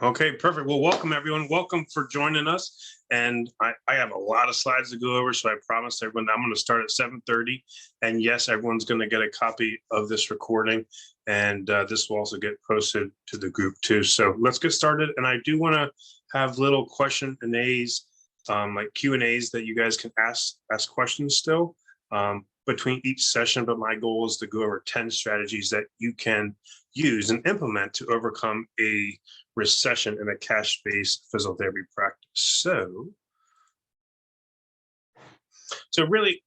Okay, perfect. Well, welcome everyone. Welcome for joining us. And I have a lot of slides to go over, so I promised everyone I'm going to start at 7:30. And yes, everyone's going to get a copy of this recording, and this will also get posted to the group too. So let's get started. And I do want to have little question and A's, like Q&As that you guys can ask questions still between each session. But my goal is to go over 10 strategies that you can use and implement to overcome a recession in a cash-based physical therapy practice. So really,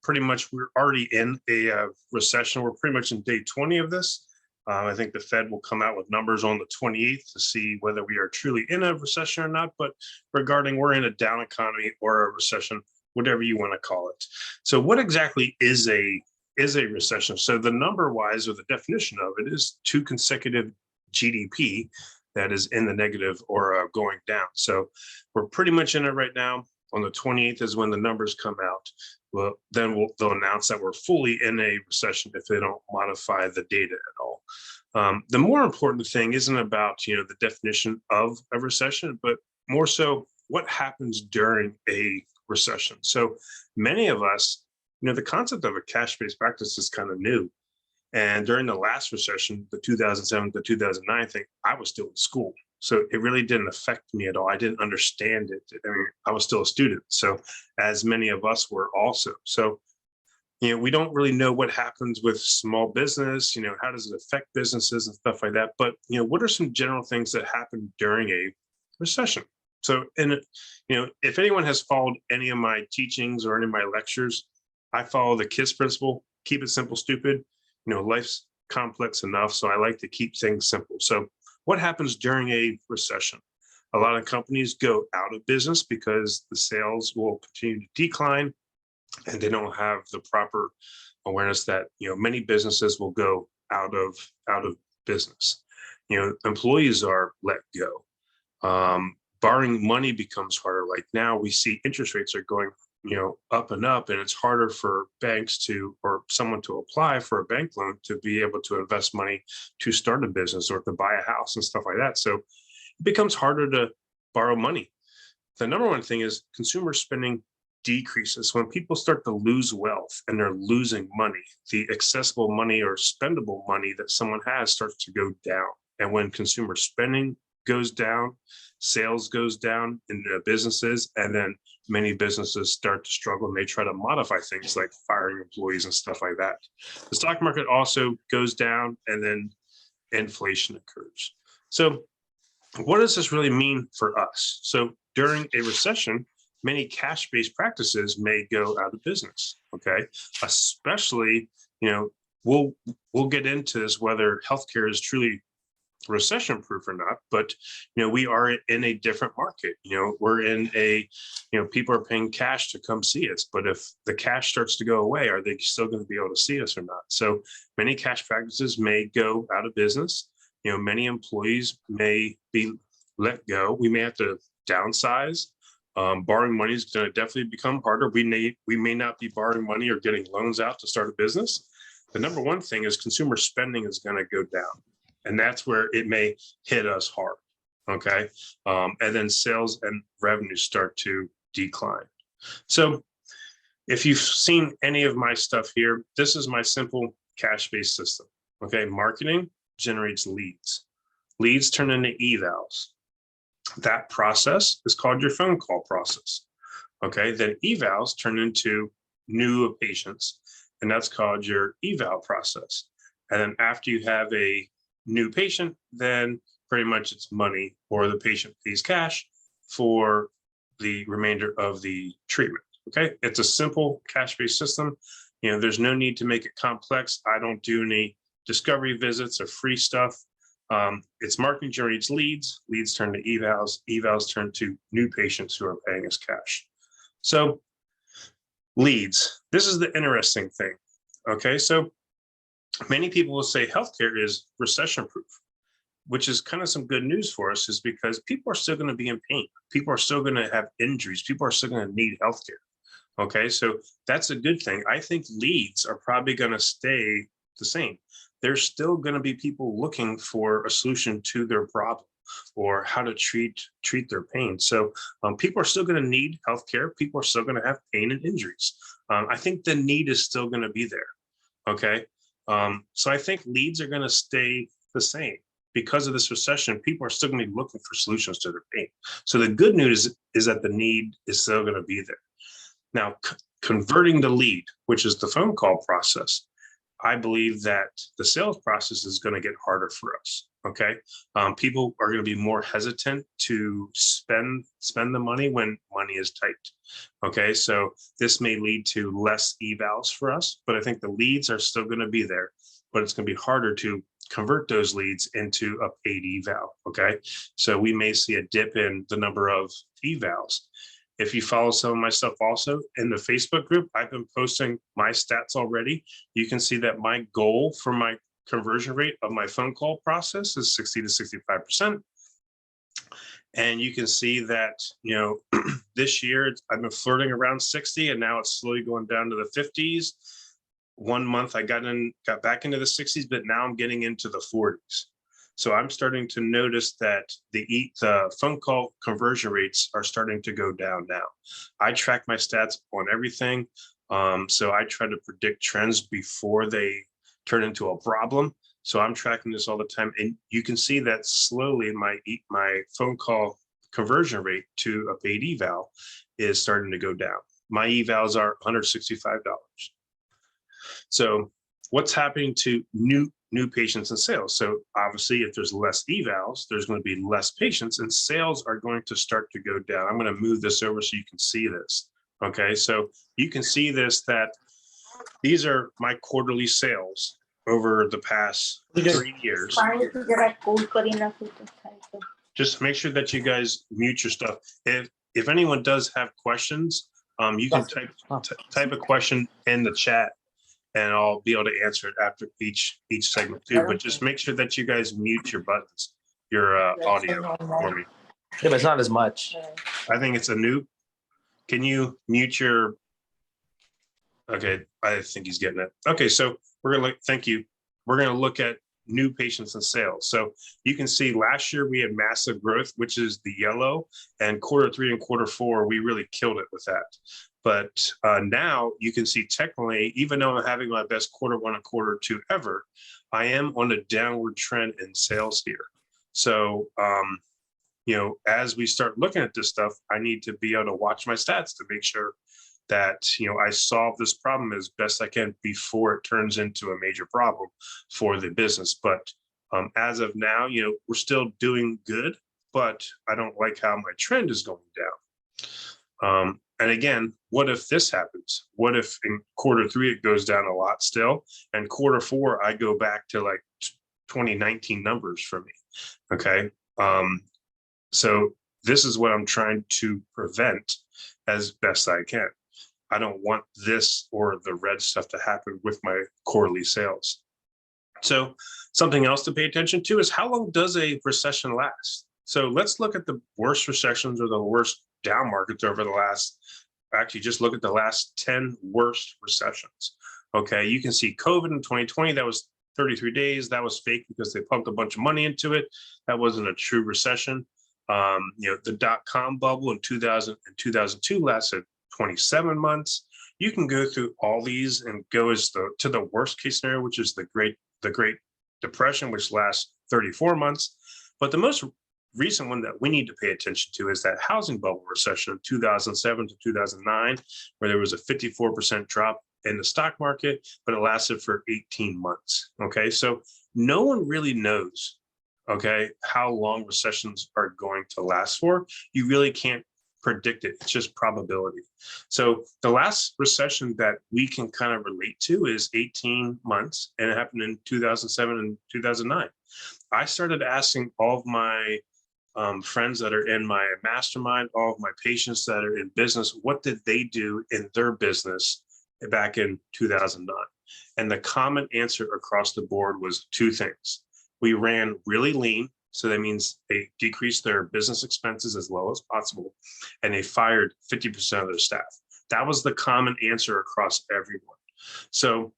pretty much we're already in a recession. We're pretty much in day 20 of this. I think the Fed will come out with numbers on the 28th to see whether we are truly in a recession or not. But regarding we're in a down economy or a recession, whatever you want to call it. So what exactly is a recession? So the number wise, or the definition of it, is 2 consecutive GDP that is in the negative or going down. So we're pretty much in it right now. On the 28th is when the numbers come out. Well, then they'll announce that we're fully in a recession if they don't modify the data at all. The more important thing isn't about the definition of a recession, but more so what happens during a recession. So many of us, the concept of a cash-based practice is kind of new. And during the last recession, the 2007 to 2009 thing, I was still in school. So it really didn't affect me at all. I didn't understand it. I mean, I was still a student. So as many of us were also. So, we don't really know what happens with small business, how does it affect businesses and stuff like that. But, what are some general things that happen during a recession? So, if anyone has followed any of my teachings or any of my lectures, I follow the KISS principle, keep it simple, stupid. Life's complex enough, so I like to keep things simple. So what happens during a recession? A lot of companies go out of business because the sales will continue to decline and they don't have the proper awareness that, many businesses will go out of business. Employees are let go. Borrowing money becomes harder. Like now we see interest rates are going up and up, and it's harder for banks or someone to apply for a bank loan to be able to invest money to start a business or to buy a house and stuff like that. So it becomes harder to borrow money. The number one thing is consumer spending decreases. When people start to lose wealth and they're losing money, the accessible money or spendable money that someone has starts to go down. And when consumer spending goes down, sales goes down in businesses, and then many businesses start to struggle and they try to modify things like firing employees and stuff like that. The stock market also goes down, and then inflation occurs. So what does this really mean for us? So during a recession, many cash-based practices may go out of business, okay? Especially, we'll get into this, whether healthcare is truly recession proof or not, but we are in a different market. We're in a people are paying cash to come see us, but if the cash starts to go away, are they still going to be able to see us or not? So many cash practices may go out of business. Many employees may be let go. We may have to downsize. Borrowing money is going to definitely become harder. We may not be borrowing money or getting loans out to start a business. The number one thing is consumer spending is going to go down. And that's where it may hit us hard, okay? And then sales and revenue start to decline. So if you've seen any of my stuff here, this is my simple cash-based system, okay? Marketing generates leads. Leads turn into evals. That process is called your phone call process, okay? Then evals turn into new patients, and that's called your eval process. And then after you have a new patient, then pretty much it's money, or the patient pays cash for the remainder of the treatment. Okay, it's a simple cash-based system. There's no need to make it complex. I don't do any discovery visits or free stuff. It's marketing generates leads, leads turn to evals, evals turn to new patients who are paying us cash. So leads, this is the interesting thing. Okay, so many people will say healthcare is recession proof, which is kind of some good news for us, is because people are still going to be in pain. People are still going to have injuries. People are still going to need healthcare. Okay, so that's a good thing. I think leads are probably going to stay the same. There's still going to be people looking for a solution to their problem. or how to treat their pain. So people are still going to need healthcare. People are still going to have pain and injuries. I think the need is still going to be there. Okay. So I think leads are going to stay the same. Because of this recession, people are still going to be looking for solutions to their pain. So the good news is that the need is still going to be there. Now, converting the lead, which is the phone call process, I believe that the sales process is going to get harder for us. Okay. People are going to be more hesitant to spend the money when money is tight. Okay. So this may lead to less evals for us, but I think the leads are still going to be there, but it's going to be harder to convert those leads into a paid eval. Okay. So we may see a dip in the number of evals. If you follow some of my stuff also in the Facebook group, I've been posting my stats already. You can see that my goal for my conversion rate of my phone call process is 60 to 65%. And you can see that, this year I've been flirting around 60 and now it's slowly going down to the 50s. 1 month I got back into the 60s, but now I'm getting into the 40s. So I'm starting to notice that the phone call conversion rates are starting to go down now. I track my stats on everything. So I try to predict trends before they turn into a problem. So I'm tracking this all the time. And you can see that slowly my phone call conversion rate to a paid eval is starting to go down. My evals are $165. So what's happening to new patients and sales? So obviously, if there's less evals, there's going to be less patients and sales are going to start to go down. I'm going to move this over so you can see this. Okay, so you can see this, that these are my quarterly sales over the past 3 years. Just make sure that you guys mute your stuff. If anyone does have questions, you can type a question in the chat and I'll be able to answer it after each segment too. But just make sure that you guys mute your buttons, your audio for me. Yeah, but it's not as much. I think it's a new. Can you mute your? Okay, I think he's getting it. Okay, so we're gonna thank you. We're gonna look at new patients and sales. So you can see last year we had massive growth, which is the yellow, and Q3 and Q4 we really killed it with that. But now you can see technically, even though I'm having my best Q1 and Q2 ever, I am on a downward trend in sales here. So, as we start looking at this stuff, I need to be able to watch my stats to make sure that, I solve this problem as best I can before it turns into a major problem for the business. But as of now, we're still doing good, but I don't like how my trend is going down. And again, what if this happens? What if in Q3 it goes down a lot still, and Q4 I go back to like 2019 numbers for me? Okay, so this is what I'm trying to prevent as best I can. I don't want this or the red stuff to happen with my quarterly sales. So something else to pay attention to is how long does a recession last? So let's look at the worst recessions or the worst down markets over the last, actually just look at the last 10 worst recessions. Okay, you can see COVID in 2020, that was 33 days. That was fake because they pumped a bunch of money into it. That wasn't a true recession. The dot-com bubble in 2000 and 2002 lasted 27 months. You can go through all these and go to the worst case scenario, which is the Great Depression, which lasts 34 months. But the most recent one that we need to pay attention to is that housing bubble recession of 2007 to 2009, where there was a 54% drop in the stock market, but it lasted for 18 months. Okay, so no one really knows, okay, how long recessions are going to last for. You really can't predict it. It's just probability. So the last recession that we can kind of relate to is 18 months, and it happened in 2007 and 2009. I started asking all of my friends that are in my mastermind, all of my patients that are in business, what did they do in their business back in 2009? And the common answer across the board was two things. We ran really lean. So that means they decreased their business expenses as low as possible, and they fired 50% of their staff. That was the common answer across everyone. So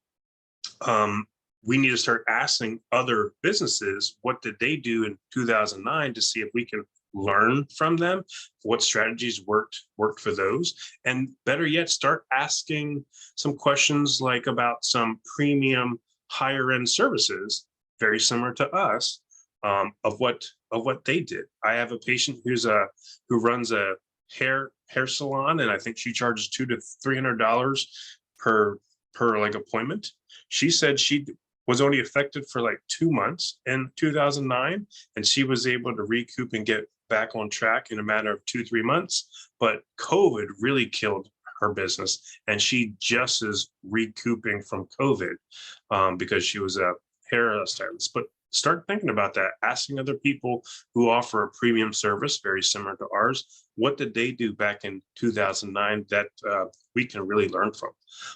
we need to start asking other businesses, what did they do in 2009 to see if we can learn from them, what strategies worked for those, and better yet, start asking some questions like about some premium higher end services, very similar to us, of what they did. I have a patient who runs a hair salon, and I think she charges $200 to $300 per like appointment. She said she was only affected for like 2 months in 2009, and she was able to recoup and get back on track in a matter of 2-3 months. But COVID really killed her business, and she just is recouping from COVID because she was a hairstylist. But start thinking about that, asking other people who offer a premium service very similar to ours, what did they do back in 2009 that we can really learn from.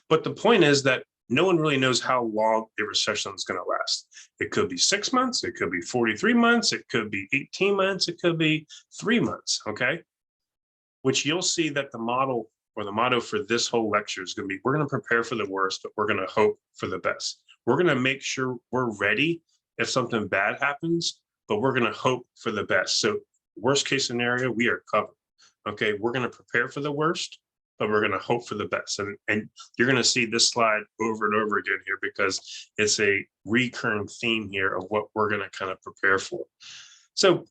But the point is that no one really knows how long a recession is going to last. It could be 6 months, it could be 43 months, it could be 18 months, it could be 3 months, okay? Which you'll see that the model or the motto for this whole lecture is going to be, we're going to prepare for the worst, but we're going to hope for the best. We're going to make sure we're ready if something bad happens, but we're going to hope for the best. So worst case scenario, we are covered. Okay, we're going to prepare for the worst, but we're going to hope for the best. And you're going to see this slide over and over again here because it's a recurring theme here of what we're going to kind of prepare for. So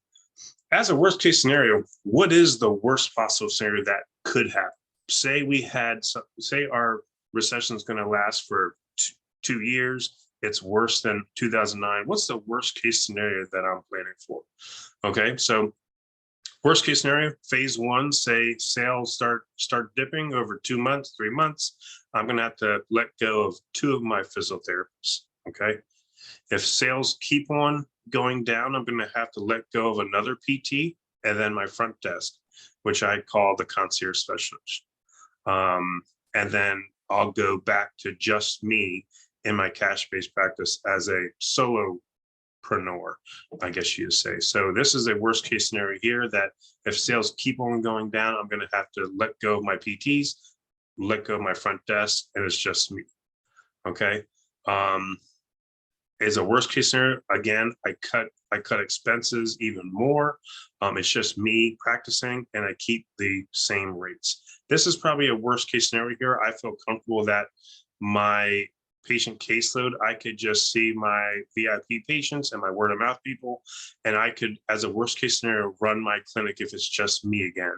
as a worst case scenario, what is the worst possible scenario that could happen? Say our recession is going to last for 2 years. It's worse than 2009. What's the worst case scenario that I'm planning for? Okay, so worst case scenario, phase one, say sales start dipping over 2 months, 3 months. I'm going to have to let go of 2 of my physiotherapists. Okay, if sales keep on going down, I'm going to have to let go of another PT and then my front desk, which I call the concierge specialist. And then I'll go back to just me in my cash-based practice as a solopreneur, I guess you'd say. So this is a worst case scenario here that if sales keep on going down, I'm going to have to let go of my PTs, let go of my front desk, and it's just me. Okay. Is a worst case scenario, again, I cut expenses even more. It's just me practicing and I keep the same rates. This is probably a worst case scenario here. I feel comfortable that my patient caseload, I could just see my VIP patients and my word of mouth people, and I could, as a worst case scenario, run my clinic if it's just me again,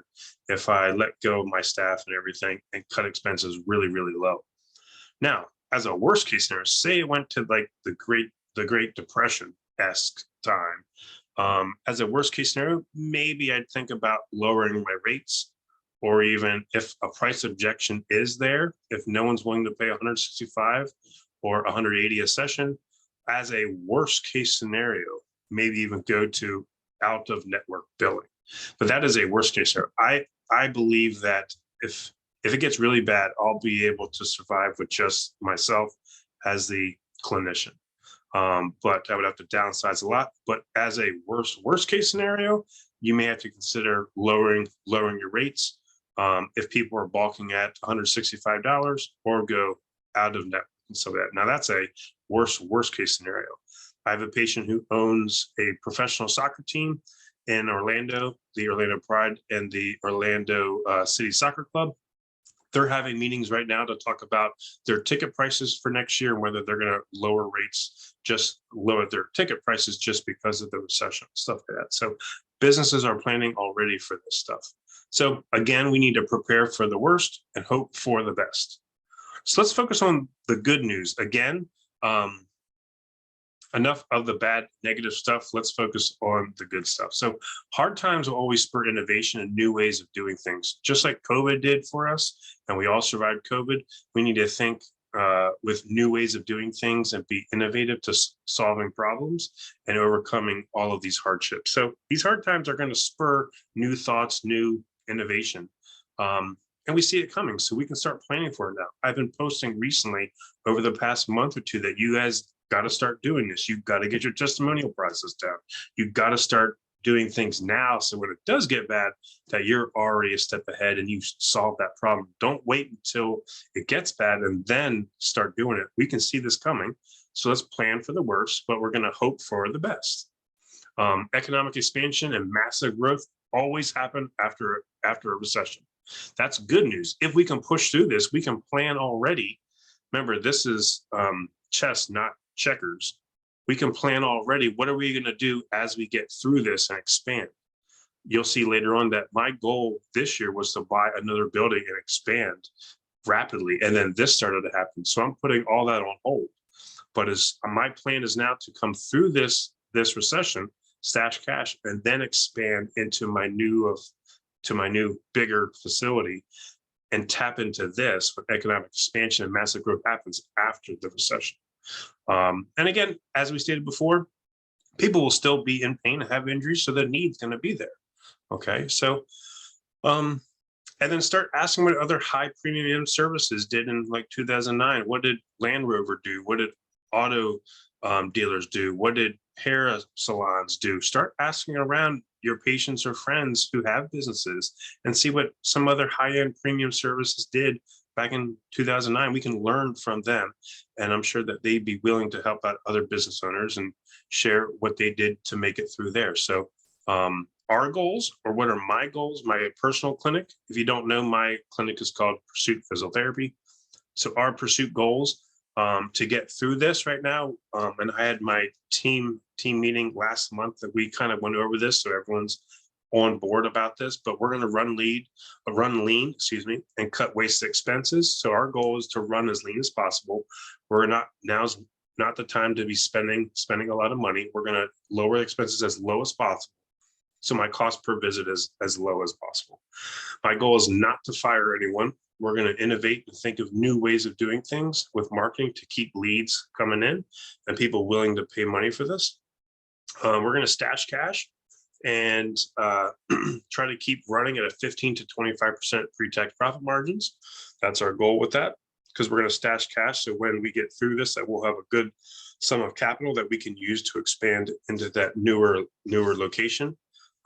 if I let go of my staff and everything and cut expenses really, really low. Now, as a worst case scenario, say it went to like the Great Depression-esque time. As a worst case scenario, maybe I'd think about lowering my rates, or even if a price objection is there, if no one's willing to pay 165 or 180 a session, as a worst case scenario, maybe even go to out of network billing. But that is a worst case scenario. I believe that if it gets really bad, I'll be able to survive with just myself as the clinician. But I would have to downsize a lot. But as a worst case scenario, you may have to consider lowering your rates if people are balking at $165, or go out of network and so that. Now that's a worst case scenario. I have a patient who owns a professional soccer team in Orlando, the Orlando Pride and the Orlando City Soccer Club. They're having meetings right now to talk about their ticket prices for next year and whether they're going to lower their ticket prices just because of the recession, stuff like that. So businesses are planning already for this stuff. So again, we need to prepare for the worst and hope for the best. So let's focus on the good news. Again, enough of the bad, negative stuff. Let's focus on the good stuff. So hard times will always spur innovation and new ways of doing things, just like COVID did for us. And we all survived COVID. We need to think with new ways of doing things and be innovative to solving problems and overcoming all of these hardships. So these hard times are going to spur new thoughts, new innovation. And we see it coming, so we can start planning for it now. I've been posting recently over the past month or two that you guys got to start doing this. You've got to get your testimonial process down. You've got to start doing things now, so when it does get bad, that you're already a step ahead and you've solved that problem. Don't wait until it gets bad and then start doing it. We can see this coming. So let's plan for the worst, but we're going to hope for the best. Economic expansion and massive growth always happen after a recession. That's good news. If we can push through this, we can plan already. Remember, this is chess, not checkers. We can plan already. What are we going to do as we get through this and expand? You'll see later on that my goal this year was to buy another building and expand rapidly. And then this started to happen. So I'm putting all that on hold. But my plan is now to come through this recession, stash cash, and then expand into my new bigger facility and tap into this when economic expansion and massive growth happens after the recession. And again, as we stated before, people will still be in pain and have injuries, so the need's going to be there. Okay, so and then start asking what other high premium services did in like 2009. What did Land Rover do? What did auto dealers do? What did hair salons do? Start asking around your patients or friends who have businesses and see what some other high-end premium services did back in 2009. We can learn from them, and I'm sure that they'd be willing to help out other business owners and share what they did to make it through there. So our goals, or what are my goals, my personal clinic. If you don't know, my clinic is called Pursuit Physical Therapy. So our Pursuit goals to get through this right now, and I had my team meeting last month that we kind of went over this, so everyone's on board about this. But we're going to run lean, and cut wasted expenses. So our goal is to run as lean as possible. Now's not the time to be spending a lot of money. We're going to lower expenses as low as possible, so my cost per visit is as low as possible. My goal is not to fire anyone. We're going to innovate and think of new ways of doing things with marketing to keep leads coming in and people willing to pay money for this. We're going to stash cash and try to keep running at a 15 to 25% pre-tax profit margins. That's our goal with that, because we're going to stash cash. So when we get through this, that we'll have a good sum of capital that we can use to expand into that newer location.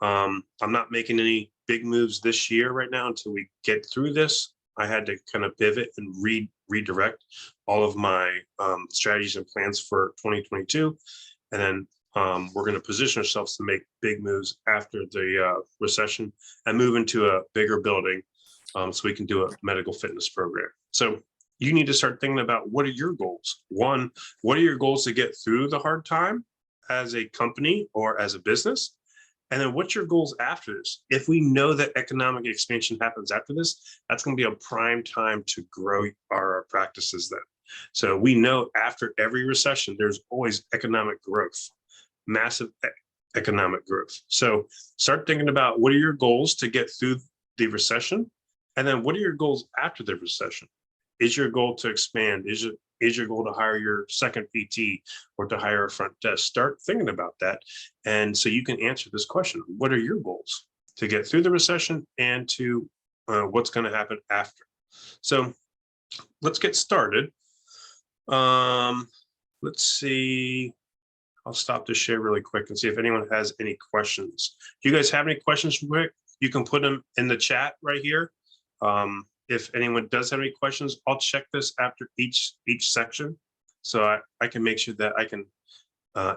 I'm not making any big moves this year right now until we get through this. I had to kind of pivot and redirect all of my strategies and plans for 2022. And then we're going to position ourselves to make big moves after the recession and move into a bigger building so we can do a medical fitness program. So you need to start thinking about, what are your goals? One, what are your goals to get through the hard time as a company or as a business? And then what's your goals after this? If we know that economic expansion happens after this, that's going to be a prime time to grow our practices then. So we know after every recession, there's always economic growth, massive economic growth. So start thinking about, what are your goals to get through the recession? And then what are your goals after the recession? Is your goal to expand? Is your goal to hire your second PT or to hire a front desk? Start thinking about that. And so you can answer this question: what are your goals to get through the recession and to what's going to happen after? So let's get started. Let's see. I'll stop the share really quick and see if anyone has any questions. Do you guys have any questions real quick? You can put them in the chat right here. If anyone does have any questions, I'll check this after each section, so I can make sure that I can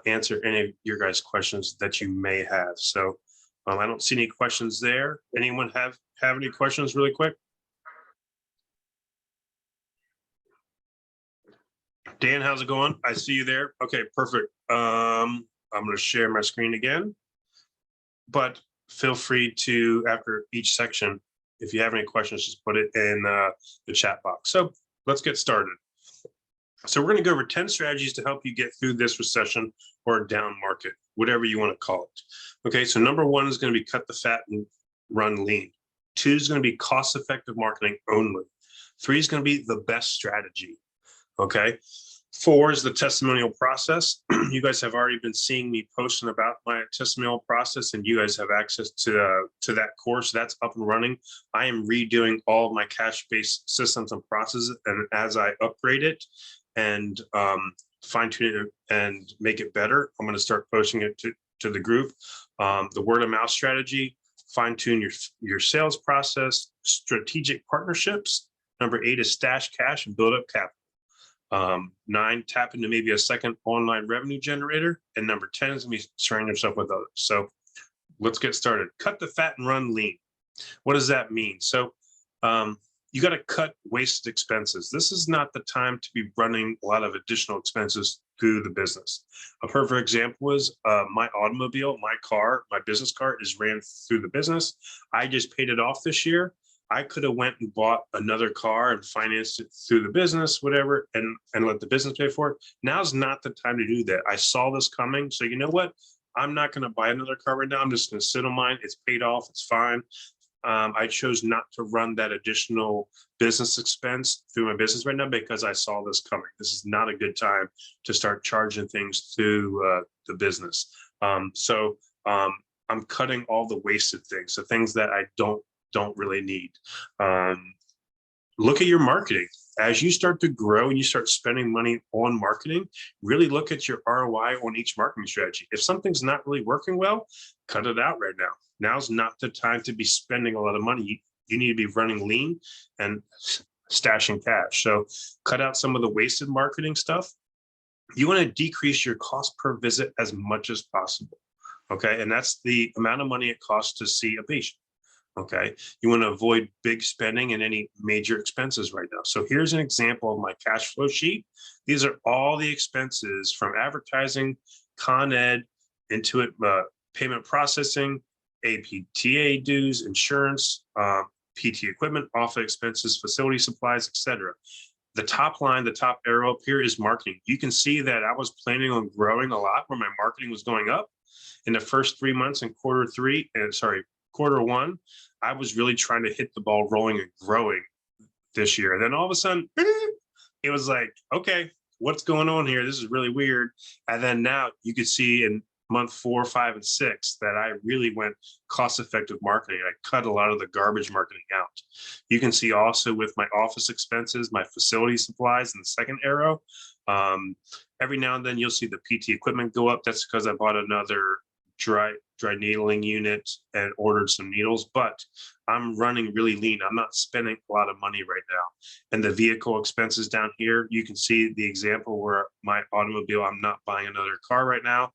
answer any of your guys' questions that you may have. So I don't see any questions there. Anyone have any questions really quick? Dan, how's it going? I see you there. Okay, perfect. I'm going to share my screen again, but feel free to, after each section, if you have any questions, just put it in the chat box. So let's get started. So we're going to go over 10 strategies to help you get through this recession or down market, whatever you want to call it. Okay, so number one is going to be cut the fat and run lean. 2 is going to be cost-effective marketing only. 3 is going to be the best strategy. Okay. 4 is the testimonial process. You guys have already been seeing me posting about my testimonial process, and you guys have access to that course. That's up and running. I am redoing all of my cash-based systems and processes, and as I upgrade it and fine-tune it and make it better, I'm going to start posting it to the group. The word of mouth strategy, fine-tune your sales process, strategic partnerships. Number 8 is stash cash and build up capital. 9, tap into maybe a second online revenue generator. And number 10 is gonna be surrounding yourself with others. So let's get started. Cut the fat and run lean. What does that mean? So you got to cut wasted expenses. This is not the time to be running a lot of additional expenses through the business. A perfect example is my automobile, my car, my business car is ran through the business. I just paid it off this year. I could have went and bought another car and financed it through the business, whatever, and let the business pay for it. Now's not the time to do that. I saw this coming. So you know what? I'm not going to buy another car right now. I'm just going to sit on mine. It's paid off. It's fine. I chose not to run that additional business expense through my business right now because I saw this coming. This is not a good time to start charging things through the business. So I'm cutting all the wasted things, the things that I don't really need. Look at your marketing. As you start to grow and you start spending money on marketing, really look at your ROI on each marketing strategy. If something's not really working well, cut it out right now. Now's not the time to be spending a lot of money. You need to be running lean and stashing cash. So cut out some of the wasted marketing stuff. You want to decrease your cost per visit as much as possible. Okay. And that's the amount of money it costs to see a patient. Okay. You want to avoid big spending and any major expenses right now. So here's an example of my cash flow sheet. These are all the expenses from advertising, Con Ed, Intuit, payment processing, APTA dues, insurance, PT equipment, office expenses, facility supplies, etc. The top line, the top arrow up here is marketing. You can see that I was planning on growing a lot where my marketing was going up. In the first 3 months in quarter one, I was really trying to hit the ball rolling and growing this year. And then all of a sudden, it was like, okay, what's going on here? This is really weird. And then now you could see in month 4, 5, and 6 that I really went cost-effective marketing. I cut a lot of the garbage marketing out. You can see also with my office expenses, my facility supplies in the second arrow. Every now and then you'll see the PT equipment go up. That's because I bought another dry needling unit and ordered some needles, but I'm running really lean. I'm not spending a lot of money right now. And the vehicle expenses down here, you can see the example where my automobile, I'm not buying another car right now.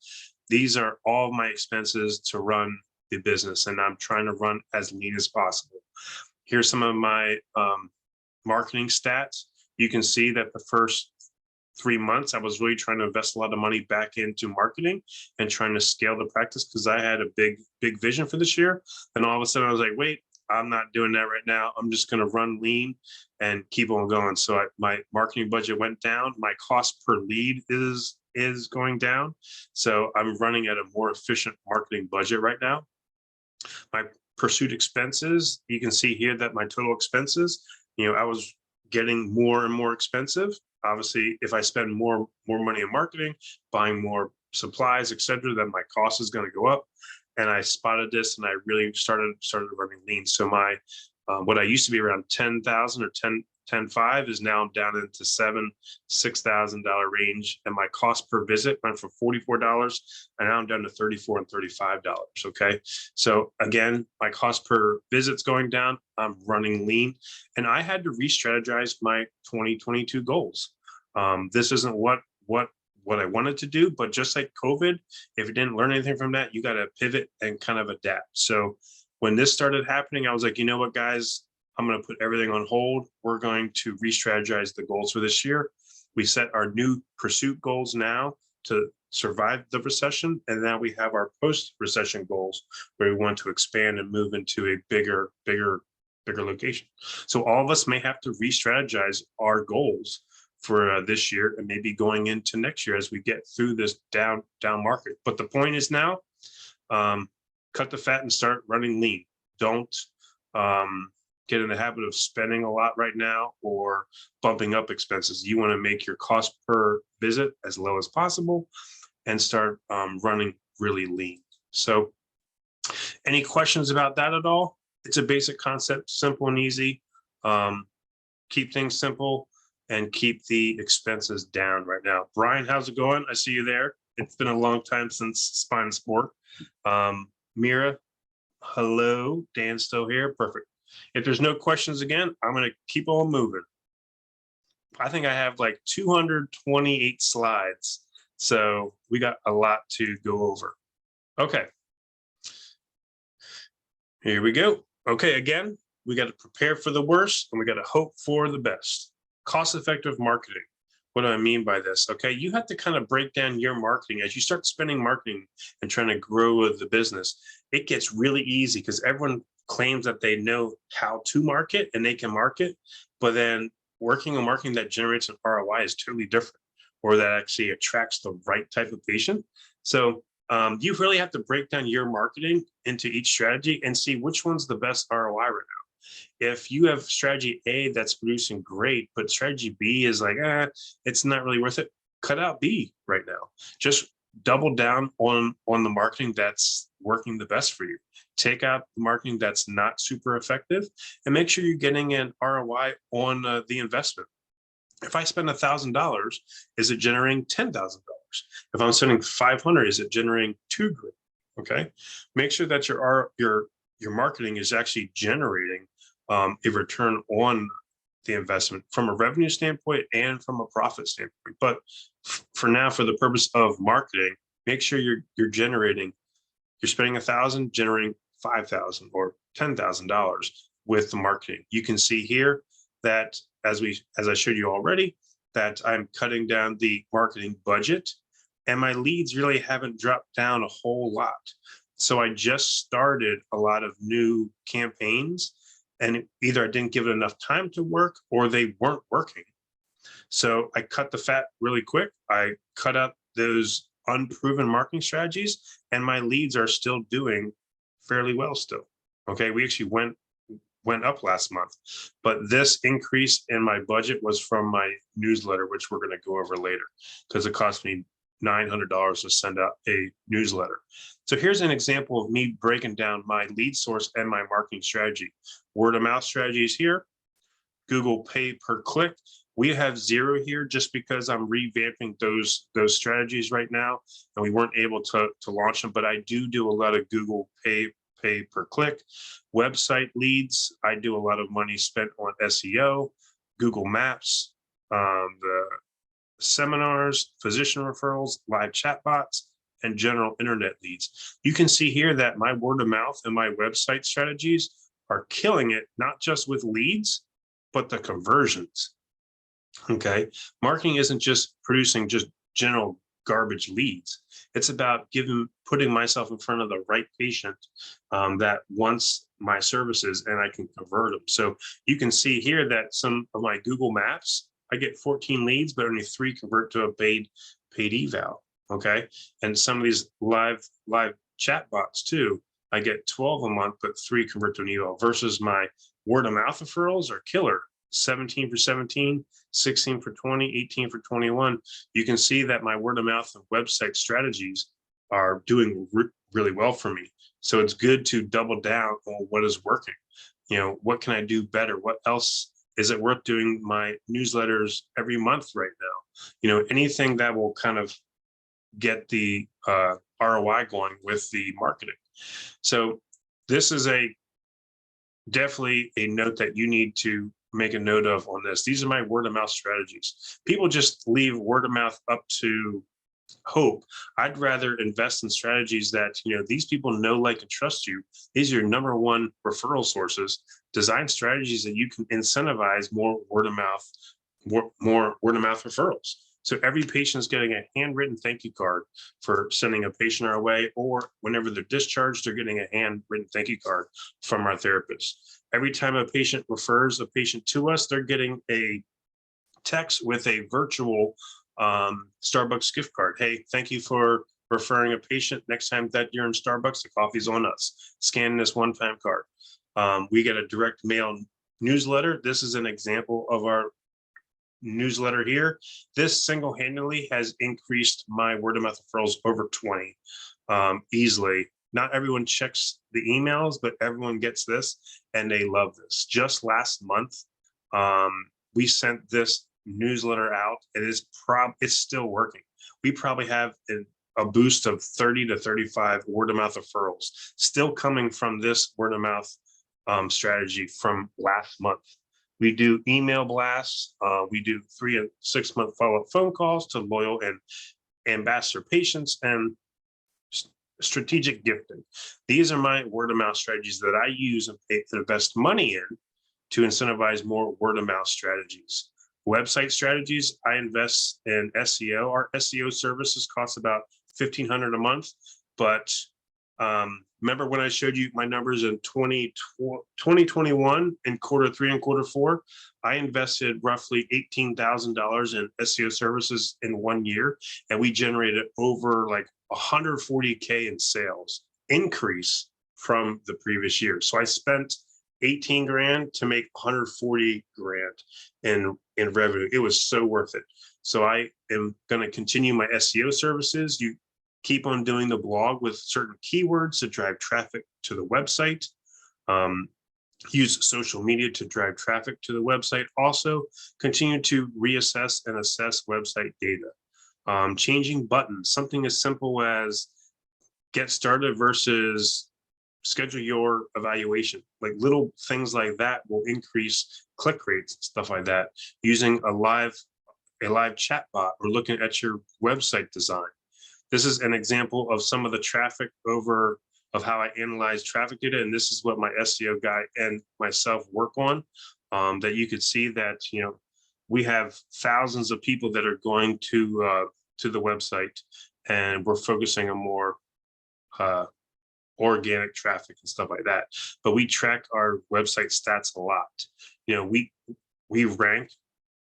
These are all my expenses to run the business, and I'm trying to run as lean as possible. Here's some of my marketing stats. You can see that the first 3 months, I was really trying to invest a lot of money back into marketing and trying to scale the practice because I had a big vision for this year. And all of a sudden I was like, wait, I'm not doing that right now. I'm just going to run lean and keep on going. So my marketing budget went down. My cost per lead is going down. So I'm running at a more efficient marketing budget right now. My pursuit expenses, you can see here that my total expenses, I was getting more and more expensive. Obviously, if I spend more money in marketing, buying more supplies, etc., then my cost is going to go up. And I spotted this, and I really started running lean. So my what I used to be around 10,000 or 10.5 is now down into $6,000 range, and my cost per visit went from $44, and now I'm down to $34 and $35. Okay, so again, my cost per visit's going down. I'm running lean, and I had to re-strategize my 2022 goals. This isn't what I wanted to do, but just like COVID, if you didn't learn anything from that, you got to pivot and kind of adapt. So when this started happening, I was like, you know what, guys, I'm going to put everything on hold. We're going to re-strategize the goals for this year. We set our new pursuit goals now to survive the recession. And now we have our post-recession goals where we want to expand and move into a bigger location. So all of us may have to re-strategize our goals for this year and maybe going into next year as we get through this down market. But the point is now, cut the fat and start running lean. Don't get in the habit of spending a lot right now or bumping up expenses. You want to make your cost per visit as low as possible and start running really lean. So any questions about that at all? It's a basic concept, simple and easy. Keep things simple and keep the expenses down right now. Brian, how's it going? I see you there. It's been a long time since Spine Sport. Mira, hello. Dan's still here. Perfect. If there's no questions again, I'm going to keep on moving. I think I have like 228 slides. So we got a lot to go over. Okay. Here we go. Okay, again, we got to prepare for the worst and we got to hope for the best. Cost-effective marketing. What do I mean by this? Okay, you have to kind of break down your marketing as you start spending marketing and trying to grow the business. It gets really easy because everyone claims that they know how to market and they can market, but then working on marketing that generates an ROI is totally different, or that actually attracts the right type of patient. So you really have to break down your marketing into each strategy and see which one's the best ROI right now. If you have strategy A that's producing great, but strategy B is like, it's not really worth it, cut out B right now. Just double down on the marketing that's working the best for you. Take out the marketing that's not super effective and make sure you're getting an ROI on the investment. If I spend $1,000, is it generating $10,000? If I'm spending 500, is it generating $2,000? Okay, make sure that your marketing is actually generating a return on the investment from a revenue standpoint and from a profit standpoint. But for now, for the purpose of marketing, make sure you're spending 1,000, generating 5,000 or $10,000 with the marketing. You can see here that as I showed you already, that I'm cutting down the marketing budget and my leads really haven't dropped down a whole lot. So I just started a lot of new campaigns and either I didn't give it enough time to work or they weren't working. So I cut the fat really quick. I cut out those unproven marketing strategies and my leads are still doing fairly well still. Okay, we actually went up last month, but this increase in my budget was from my newsletter, which we're going to go over later because it cost me $900 to send out a newsletter. So here's an example of me breaking down my lead source and my marketing strategy. Word of mouth strategies here, Google pay per click. We have 0 here just because I'm revamping those strategies right now and we weren't able to launch them, but I do a lot of Google pay per click. Website leads, I do a lot of money spent on SEO, Google Maps, the seminars, physician referrals, live chatbots, and general internet leads. You can see here that my word of mouth and my website strategies are killing it, not just with leads, but the conversions. Okay, marketing isn't just producing just general garbage leads. It's about putting myself in front of the right patient that wants my services and I can convert them. So you can see here that some of my Google Maps, I get 14 leads, but only 3 convert to a paid eval. Okay, and some of these live chat bots too, I get 12 a month, but 3 convert to an eval versus my word of mouth referrals are killer. 17 for 17, 16 for 20, 18 for 21. You can see that my word of mouth and website strategies are doing really well for me. So it's good to double down on what is working. What can I do better? What else is it worth doing my newsletters every month right now? Anything that will kind of get the ROI going with the marketing. So this is definitely a note that you need to make a note of on this. These are my word of mouth strategies. People just leave word of mouth up to hope. I'd rather invest in strategies that, these people know, like, and trust you. These are your number one referral sources. Design strategies that you can incentivize more word of mouth referrals. So every patient is getting a handwritten thank you card for sending a patient our way, or whenever they're discharged, they're getting a handwritten thank you card from our therapist. Every time a patient refers a patient to us, they're getting a text with a virtual Starbucks gift card. Hey, thank you for referring a patient. Next time that you're in Starbucks, the coffee's on us. Scan this one-time card. We get a direct mail newsletter. This is an example of our newsletter here. This single-handedly has increased my word of mouth referrals over 20 easily. Not everyone checks the emails, but everyone gets this and they love this. Just last month, we sent this newsletter out. It's still working. We probably have a boost of 30 to 35 word of mouth referrals still coming from this word of mouth strategy from last month. We do email blasts. We do 3 and 6 month follow-up phone calls to loyal and ambassador patients, and strategic gifting. These are my word of mouth strategies that I use and pay to invest money in to incentivize more word of mouth strategies. Website strategies, I invest in SEO. Our SEO services cost about $1,500 a month, but remember when I showed you my numbers in 2021 in Q3 and Q4, I invested roughly $18,000 in SEO services in 1 year, and we generated over like 140K in sales increase from the previous year. So I spent 18 grand to make 140 grand in revenue. It was so worth it. So I am going to continue my SEO services. You keep on doing the blog with certain keywords to drive traffic to the website. Use social media to drive traffic to the website. Also, continue to reassess and assess website data. Changing buttons, something as simple as get started versus schedule your evaluation. Like little things like that will increase click rates and stuff like that. Using a live chat bot or looking at your website design. This is an example of some of the traffic of how I analyze traffic data. And this is what my SEO guy and myself work on, that you could see that, you know, we have thousands of people that are going to the website, and we're focusing on more organic traffic and stuff like that. But we track our website stats a lot. You know, we rank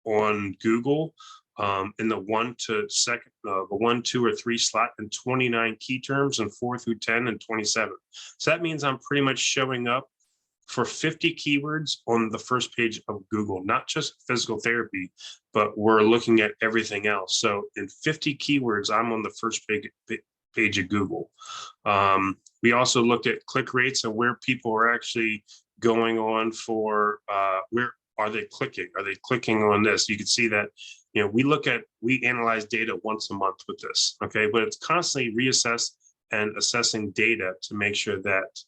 on Google in the 1 to 2 or 3 slot in 29 key terms and 4 through 10 and 27. So that means I'm pretty much showing up for 50 keywords on the first page of Google, not just physical therapy, but we're looking at everything else. So in 50 keywords, I'm on the first page of Google. We also looked at click rates and where people are actually going on for, where are they clicking? Are they clicking on this? You can see that, you know, we analyze data once a month with this, okay? But it's constantly reassess and assessing data to make sure that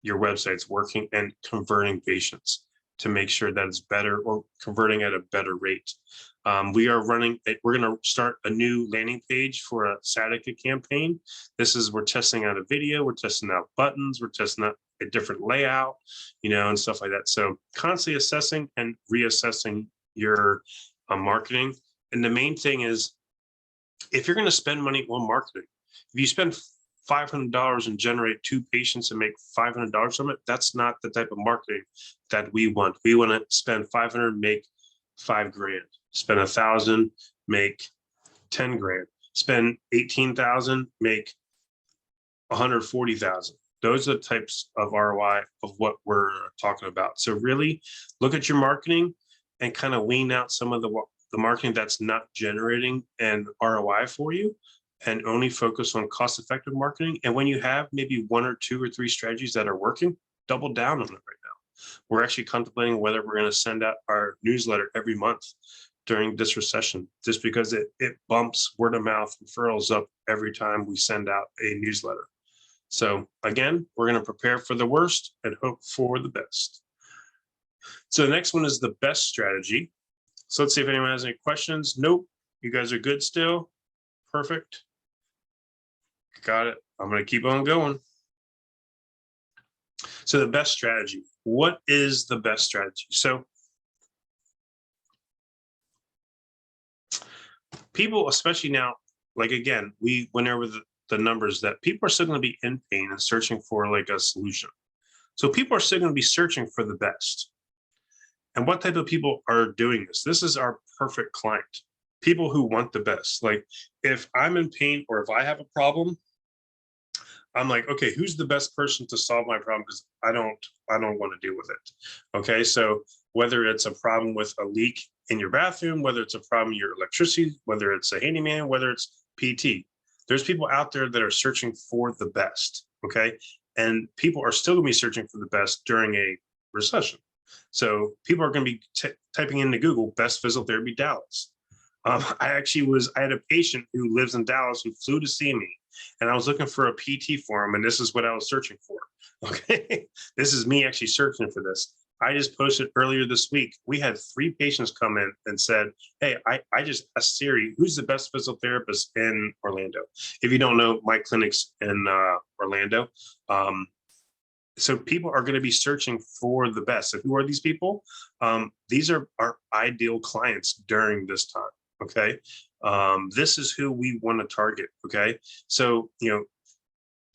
your website's working and converting patients to make sure that it's better or converting at a better rate. We're going to start a new landing page for a Satica campaign. We're testing out a video, we're testing out buttons, we're testing out a different layout, you know, and stuff like that. So constantly assessing and reassessing your marketing. And the main thing is, if you're going to spend money on marketing, if you spend $500 and generate 2 patients and make $500 from it, that's not the type of marketing that we want. We want to spend 500, make 5 grand, spend 1,000, make 10 grand, spend 18,000, make 140,000. Those are the types of ROI of what we're talking about. So really look at your marketing and kind of wean out some of the marketing that's not generating an ROI for you, and only focus on cost-effective marketing. And when you have maybe 1 or 2 or 3 strategies that are working, double down on it right now. We're actually contemplating whether we're going to send out our newsletter every month during this recession, just because it bumps word of mouth referrals up every time we send out a newsletter. So again, we're going to prepare for the worst and hope for the best. So the next one is the best strategy. So let's see if anyone has any questions. Nope, you guys are good still. Perfect. Got it. I'm going to keep on going. So the best strategy. What is the best strategy? So people, especially now, like again, we went over the numbers that people are still going to be in pain and searching for like a solution. So people are still going to be searching for the best. And what type of people are doing this? This is our perfect client. People who want the best. Like if I'm in pain or if I have a problem, I'm like, okay, who's the best person to solve my problem? Because I don't want to deal with it. Okay, so whether it's a problem with a leak in your bathroom, whether it's a problem in your electricity, whether it's a handyman, whether it's PT, there's people out there that are searching for the best. Okay, and people are still going to be searching for the best during a recession. So people are going to be typing into Google best physical therapy Dallas. I had a patient who lives in Dallas who flew to see me, and I was looking for a PT for him, and this is what I was searching for. Okay, this is me actually searching for this. I just posted earlier this week, we had 3 patients come in and said, hey, I just asked Siri, who's the best physical therapist in Orlando? If you don't know, my clinic's in Orlando. So people are going to be searching for the best. So who are these people? These are our ideal clients during this time. Okay. This is who we want to target. Okay. So,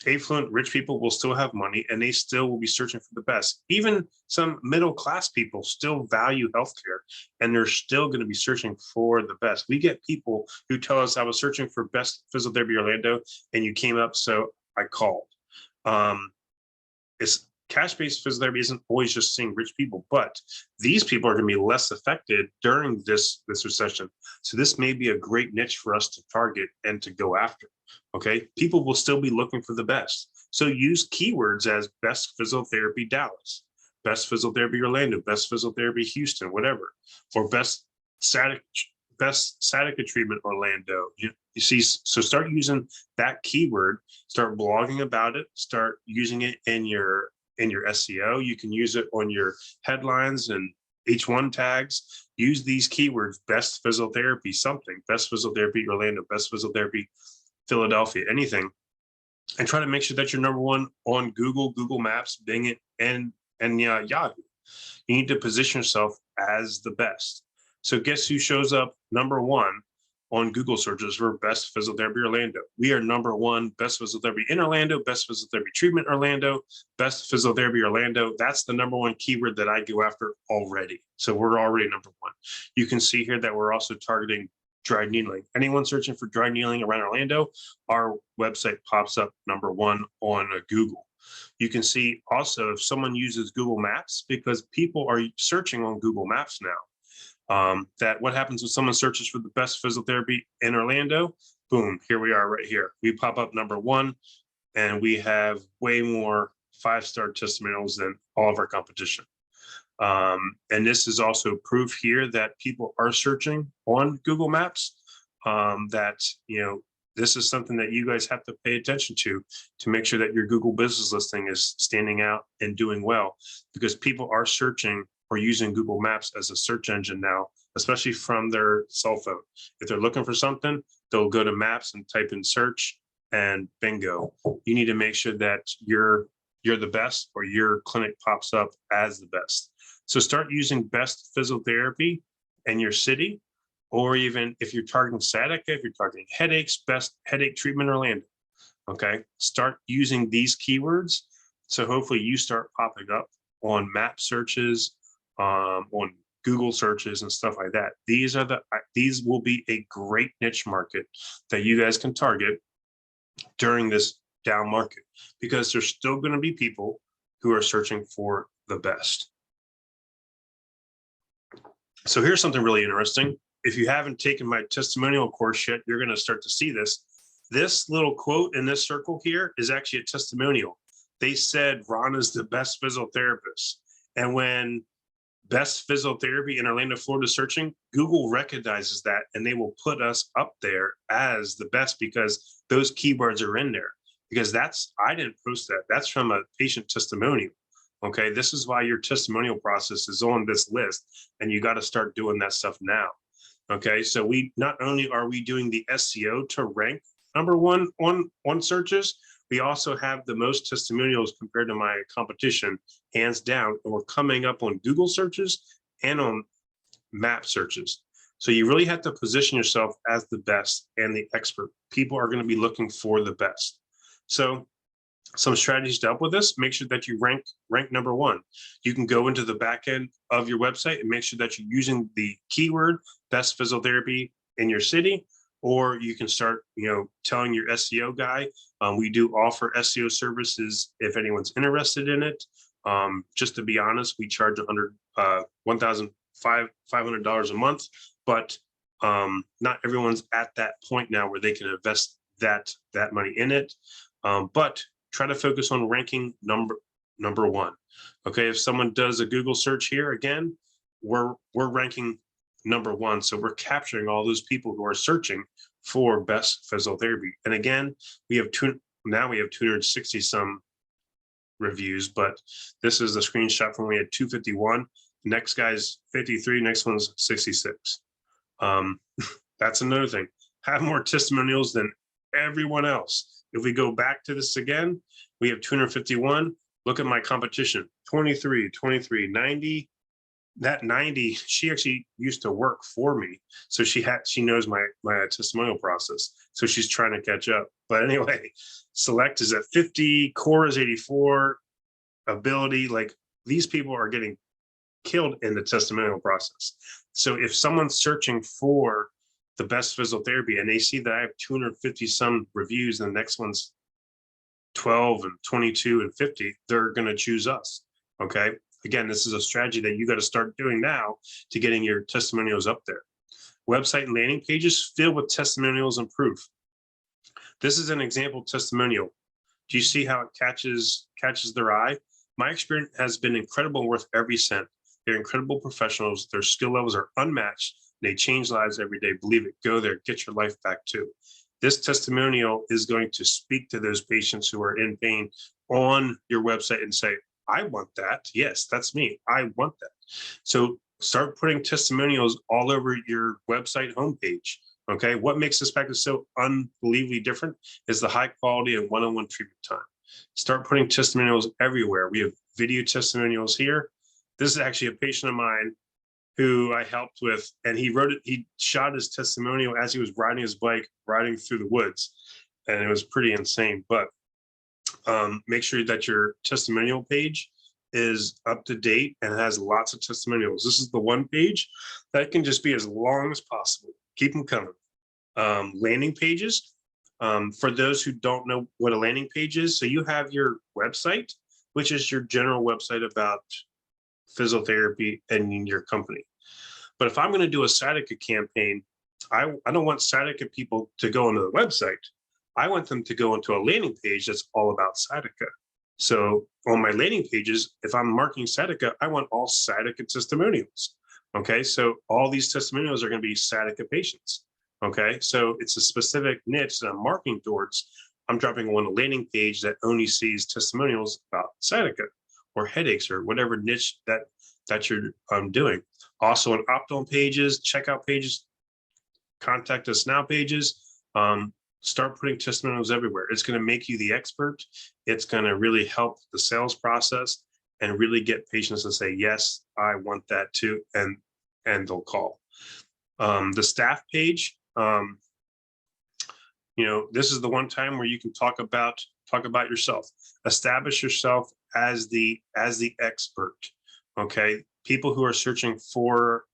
affluent rich people will still have money and they still will be searching for the best. Even some middle class people still value healthcare and they're still going to be searching for the best. We get people who tell us, I was searching for best physical therapy Orlando and you came up, so I called. It's cash-based physical therapy isn't always just seeing rich people, but these people are going to be less affected during this recession. So this may be a great niche for us to target and to go after. Okay, people will still be looking for the best. So use keywords as best physical therapy Dallas, best physical therapy Orlando, best physical therapy Houston, whatever, or best sciatica treatment Orlando. You see, so start using that keyword, start blogging about it, start using it in your SEO. You can use it on your headlines and H1 tags. Use these keywords, best physical therapy something, best physical therapy Orlando, best physical therapy Philadelphia, anything, and try to make sure that you're number 1 on Google Maps, Bing, and Yahoo. You need to position yourself as the best. So guess who shows up number 1 on Google searches for best physical therapy Orlando? We are number 1, best physical therapy in Orlando, best physical therapy treatment Orlando, best physical therapy Orlando. That's the number 1 keyword that I go after already. So we're already number 1. You can see here that we're also targeting dry needling. Anyone searching for dry needling around Orlando, our website pops up number 1 on Google. You can see also if someone uses Google Maps, because people are searching on Google Maps now, that what happens when someone searches for the best physical therapy in Orlando, boom, here we are right here. We pop up number 1 and we have way more 5-star testimonials than all of our competition. And this is also proof here that people are searching on Google Maps, that, this is something that you guys have to pay attention to make sure that your Google business listing is standing out and doing well, because people are searching or using Google Maps as a search engine now, especially from their cell phone. If they're looking for something, they'll go to Maps and type in search and bingo. You need to make sure that you're the best or your clinic pops up as the best. So start using best physical therapy in your city, or even if you're targeting sciatica, if you're targeting headaches, best headache treatment Orlando. Okay, start using these keywords. So hopefully you start popping up on map searches, on Google searches and stuff like that. These will be a great niche market that you guys can target during this down market, because there's still going to be people who are searching for the best. So here's something really interesting. If you haven't taken my testimonial course yet, you're going to start to see this. This little quote in this circle here is actually a testimonial. They said Ron is the best physical therapist. And when best physical therapy in Orlando, Florida searching, Google recognizes that and they will put us up there as the best because those keywords are in there. Because I didn't post that. That's from a patient testimonial. Okay, this is why your testimonial process is on this list, and you got to start doing that stuff now. Okay, so we not only are we doing the SEO to rank number 1 on searches, we also have the most testimonials compared to my competition, hands down, and we're coming up on Google searches and on map searches. So you really have to position yourself as the best and the expert. People are going to be looking for the best. So some strategies to help with this: make sure that you rank number 1. You can go into the back end of your website and make sure that you're using the keyword best physical therapy in your city, or you can start, telling your SEO guy. We do offer SEO services if anyone's interested in it. Just to be honest, we charge $1,500 a month, but not everyone's at that point now where they can invest that money in it. But try to focus on ranking number 1. Okay, if someone does a Google search here, again, we're ranking number 1. So we're capturing all those people who are searching for best physical therapy. And again, we have 260 some reviews, but this is a screenshot from when we had 251. Next guy's 53, next one's 66. That's another thing. Have more testimonials than everyone else. If we go back to this again, we have 251. Look at my competition, 23, 90. That 90, she actually used to work for me. So she knows my testimonial process. So she's trying to catch up. But anyway, Select is at 50, Core is 84, Ability, like these people are getting killed in the testimonial process. So if someone's searching for the best physical therapy and they see that I have 250 some reviews and the next one's 12 and 22 and 50, they're going to choose us. Okay. Again, this is a strategy that you got to start doing now to getting your testimonials up there. Website and landing pages filled with testimonials and proof. This is an example testimonial. Do you see how it catches their eye? My experience has been incredible and worth every cent. They're incredible professionals. Their skill levels are unmatched. They change lives every day. Believe it. Go there. Get your life back too. This testimonial is going to speak to those patients who are in pain on your website and say, I want that. Yes, that's me. I want that. So start putting testimonials all over your website homepage. Okay. What makes this practice so unbelievably different is the high quality and one-on-one treatment time. Start putting testimonials everywhere. We have video testimonials here. This is actually a patient of mine who I helped with, and he shot his testimonial as he was riding his bike, riding through the woods. And it was pretty insane. But make sure that your testimonial page is up to date and has lots of testimonials. This is the one page that can just be as long as possible. Keep them coming. Landing pages. For those who don't know what a landing page is, so you have your website, which is your general website about physiotherapy and your company. But if I'm going to do a sciatica campaign, I don't want sciatica people to go into the website. I want them to go into a landing page that's all about sciatica. So on my landing pages, if I'm marking sciatica, I want all sciatica testimonials. Okay, so all these testimonials are going to be sciatica patients. Okay, so it's a specific niche that I'm marking towards. I'm dropping on a landing page that only sees testimonials about sciatica or headaches or whatever niche that you're doing. Also on opt-on pages, checkout pages, contact us now pages, start putting testimonials everywhere. It's going to make you the expert. It's going to really help the sales process and really get patients to say, yes, I want that too. And they'll call. The staff page, this is the one time where you can talk about yourself. Establish yourself as the expert. Okay, people who are searching for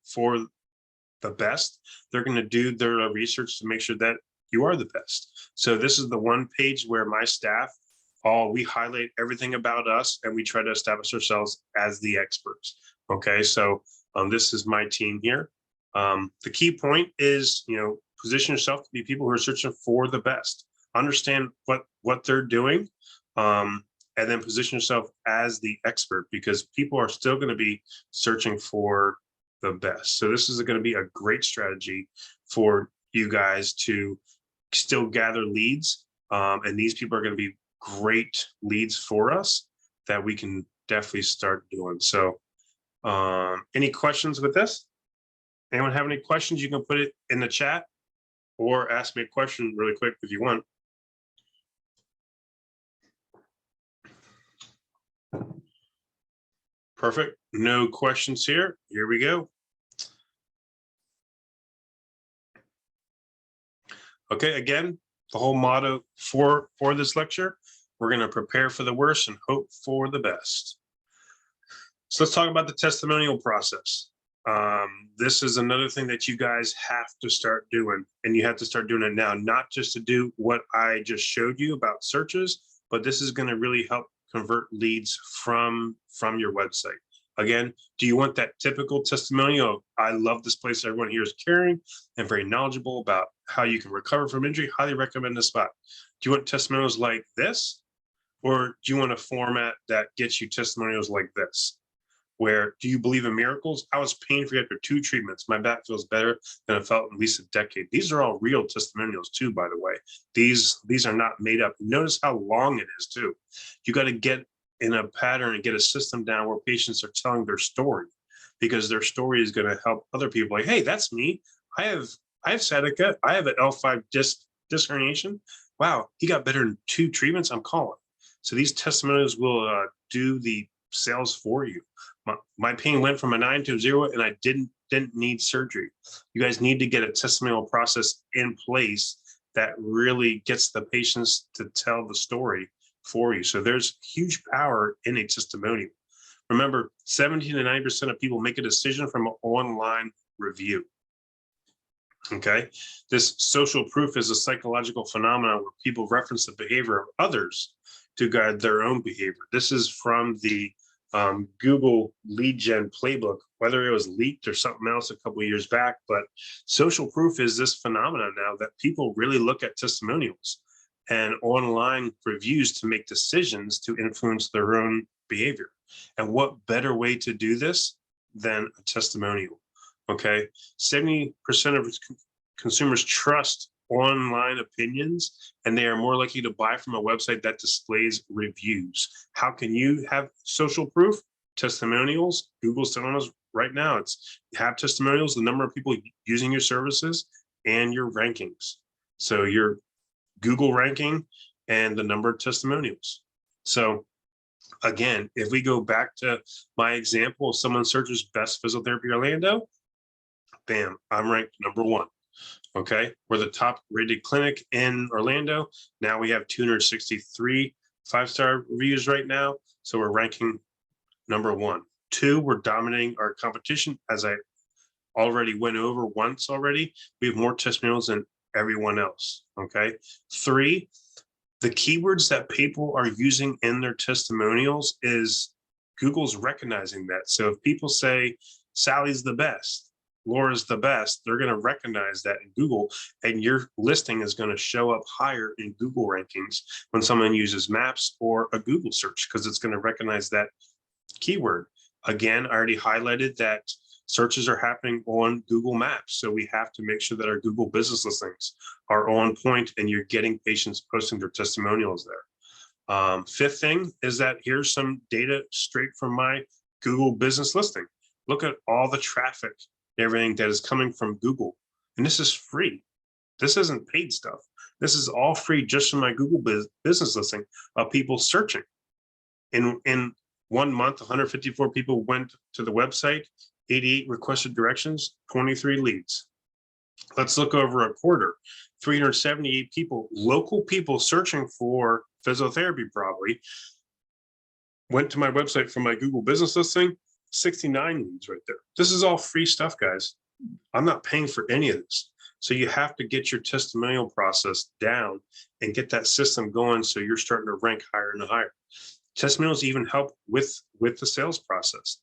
the best, they're going to do their research to make sure that you are the best. So this is the one page where my staff, we highlight everything about us and we try to establish ourselves as the experts. Okay, so this is my team here. The key point is, position yourself to be people who are searching for the best. Understand what they're doing, and then position yourself as the expert, because people are still going to be searching for the best. So this is going to be a great strategy for you guys to still gather leads, and these people are going to be great leads for us that we can definitely start doing. So any questions with this? Anyone have any questions? You can put it in the chat or ask me a question really quick if you want. Perfect. No questions here. Here we go. Okay, again, the whole motto for this lecture, we're going to prepare for the worst and hope for the best. So let's talk about the testimonial process. This is another thing that you guys have to start doing, and you have to start doing it now, not just to do what I just showed you about searches, but this is going to really help convert leads from your website. Again, do you want that typical testimonial? I love this place. Everyone here is caring and very knowledgeable about how you can recover from injury. Highly recommend this spot. Do you want testimonials like this? Or do you want a format that gets you testimonials like this? Where, do you believe in miracles? I was pain-free after 2 treatments. My back feels better than it felt in at least a decade. These are all real testimonials too, by the way. These are not made up. Notice how long it is too. You got to get in a pattern and get a system down where patients are telling their story, because their story is going to help other people. Like, hey, that's me. I have sciatica. I have an L5 disc herniation. Wow, he got better in 2 treatments. I'm calling. So these testimonials will do the sales for you. My pain went from a 9 to a 0, and I didn't need surgery. You guys need to get a testimonial process in place that really gets the patients to tell the story for you. So there's huge power in a testimonial. Remember, 17 to 90% of people make a decision from an online review. Okay, this social proof is a psychological phenomenon where people reference the behavior of others to guide their own behavior. This is from the Google lead gen playbook, whether it was leaked or something else a couple of years back. But social proof is this phenomenon now that people really look at testimonials and online reviews to make decisions to influence their own behavior. And what better way to do this than a testimonial? Okay, 70% of consumers trust online opinions, and they are more likely to buy from a website that displays reviews. How can you have social proof? Testimonials. Google's telling us right now, it's have testimonials, the number of people using your services, and your rankings. So your Google ranking and the number of testimonials. So again, if we go back to my example, if someone searches best physiotherapy Orlando, bam, I'm ranked number 1. Okay, we're the top rated clinic in Orlando. Now we have 263 5-star reviews right now. So we're ranking number 1. 2, we're dominating our competition. As I already went over once already, we have more testimonials than everyone else. Okay, 3, the keywords that people are using in their testimonials is Google's recognizing that. So if people say Sally's the best, Laura's the best, they're going to recognize that in Google, and your listing is going to show up higher in Google rankings when someone uses Maps or a Google search, because it's going to recognize that keyword. Again, I already highlighted that searches are happening on Google Maps. So we have to make sure that our Google business listings are on point and you're getting patients posting their testimonials there. 5th thing is that here's some data straight from my Google business listing. Look at all the traffic, everything that is coming from Google. And this is free. This isn't paid stuff. This is all free just from my Google business listing of people searching. In 1 month, 154 people went to the website, 88 requested directions, 23 leads. Let's look over a quarter. 378 people, local people searching for physiotherapy probably, went to my website from my Google business listing, 69 leads right there. This is all free stuff, guys. I'm not paying for any of this. So you have to get your testimonial process down and get that system going so you're starting to rank higher and higher. Testimonials even help with the sales process.